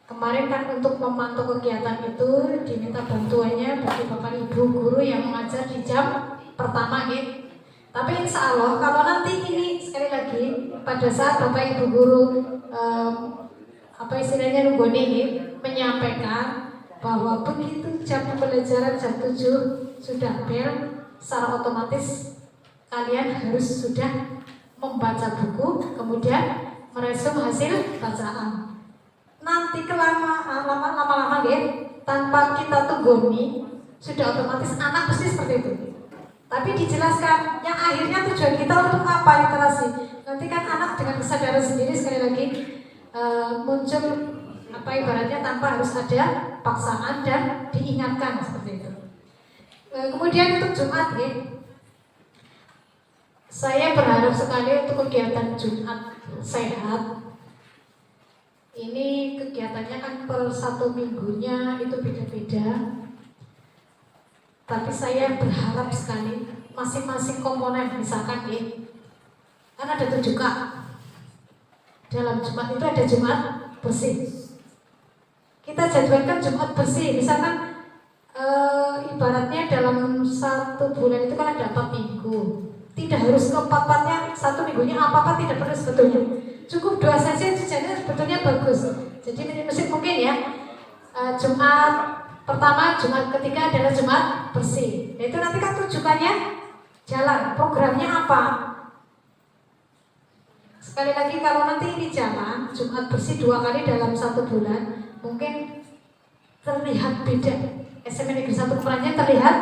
Kemarin kan untuk memantau kegiatan itu diminta bantuannya bagi Bapak Ibu guru yang mengajar di jam pertama gitu. Tapi insya Allah kalau nanti ini sekali lagi pada saat Bapak Ibu guru menyampaikan bahwa begitu jam pembelajaran jam 7 sudah bel, secara otomatis kalian harus sudah membaca buku, kemudian meresum hasil bacaan. Nanti lama-lama tanpa kita tunggoni sudah otomatis anak pasti seperti itu. Tapi dijelaskan yang akhirnya tujuan kita untuk apa literasi. Nanti kan anak dengan kesadaran sendiri sekali lagi muncul ibaratnya tanpa harus ada paksaan dan diingatkan seperti itu. Kemudian untuk Jumat saya berharap sekali untuk kegiatan Jumat sehat. Ini kegiatannya kan per 1 minggunya itu beda-beda. Tapi saya berharap sekali masing-masing komponen misalkan kan ada 7 K. Dalam Jumat itu ada Jumat bersih. Kita jadwalkan Jumat bersih, misalkan ibaratnya dalam 1 bulan itu kan ada 4 minggu. Tidak harus ke-4-4-nya 1 minggunya apa-apa tidak perlu sebetulnya. Cukup 2 saja jadi sebetulnya bagus. Jadi mungkin ya Jumat pertama, Jumat ketiga adalah Jumat bersih. Itu nanti kan tujuannya jalan, programnya apa? Sekali lagi kalau nanti ini jalan Jumat bersih 2 kali dalam 1 bulan, mungkin terlihat beda. SMP Negeri 1 Kemeranjen terlihat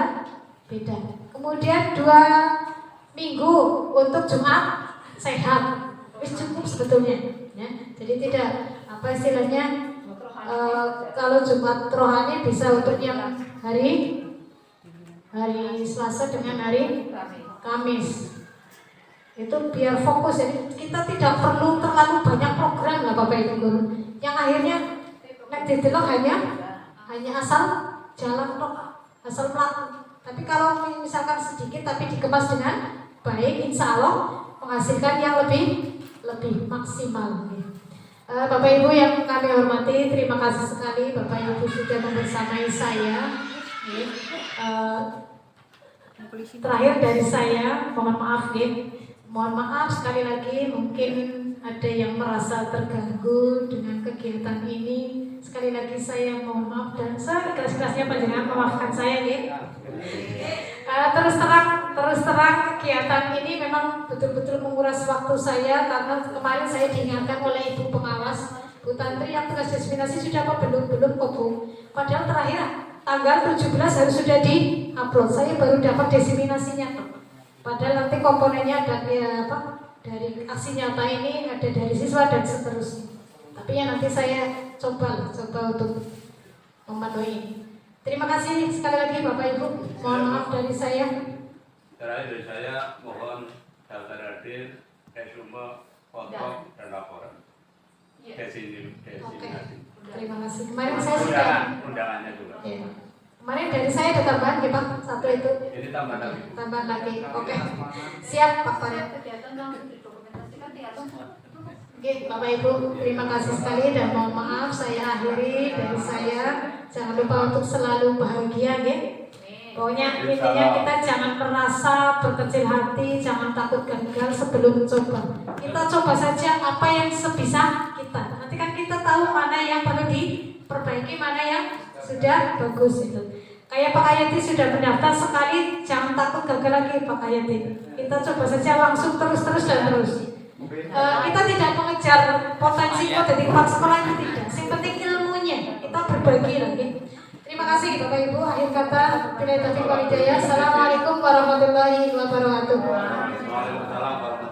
beda. Kemudian 2 minggu untuk Jumat sehat, wis cukup sebetulnya. Ya. Jadi tidak apa istilahnya kalau Jumat rohani bisa untuk yang hari Selasa dengan hari Kamis. Itu biar fokus ya. Kita tidak perlu terlalu banyak program lah Bapak Ibu Guru. Yang akhirnya nek didelok hanya asal jalan tok, asal melakukan. Tapi kalau misalkan sedikit tapi dikemas dengan baik, insya Allah menghasilkan yang lebih maksimal. Bapak Ibu yang kami hormati, terima kasih sekali Bapak Ibu sudah membersamai saya. Terakhir dari saya, mohon maaf mohon maaf sekali lagi, mungkin ada yang merasa terganggu dengan kegiatan ini. Sekali lagi saya mohon maaf dan seikhlas-ikhlasnya panjenengan memaafkan saya terus terang kegiatan ini memang betul-betul menguras waktu saya, karena kemarin saya diingatkan oleh Ibu Pengawas, Bu Tantri, yang tugas diseminasi sudah apa belum kok Bu, padahal terakhir tanggal 17 harus sudah di-upload. Saya baru dapat diseminasinya padahal nanti komponennya ada dari aksi nyata ini, ada dari siswa dan seterusnya. Tapi ya nanti saya coba untuk memenuhi ini. Terima kasih sekali lagi Bapak Ibu. Mohon maaf dari saya. Terakhir dari saya, mohon daftar hadir, resume, foto, dan laporan. Oke. Terima kasih. Kemarin saya sudah undangannya juga. Ya. Kemarin dari saya ada tambahan ya Pak, satu itu. Ini tambahan lagi. Tambahan lagi. Oke. Siap Pak Farid. Oke, Bapak Ibu, terima kasih sekali dan mohon maaf saya akhiri dari saya. Jangan lupa untuk selalu bahagia ya. Pokoknya intinya kita jangan merasa berkecil hati, jangan takut gagal sebelum coba. Kita coba saja apa yang sebisa kita. Nanti kan kita tahu mana yang perlu diperbaiki, mana yang sudah bagus itu. Kayak Pak Ayati sudah mendaftar sekali, jangan takut gagal lagi Pak Ayati. Kita coba saja langsung terus dan terus. Kita tidak mengejar potensi di tempat sekolah itu tidak. Yang penting ilmunya kita berbagi lagi. Terima kasih Bapak Ibu. Akhir kata, bila taufiq wal hidayah. Assalamualaikum warahmatullahi wabarakatuh. Waalaikumsalam warahmatullahi wabarakatuh.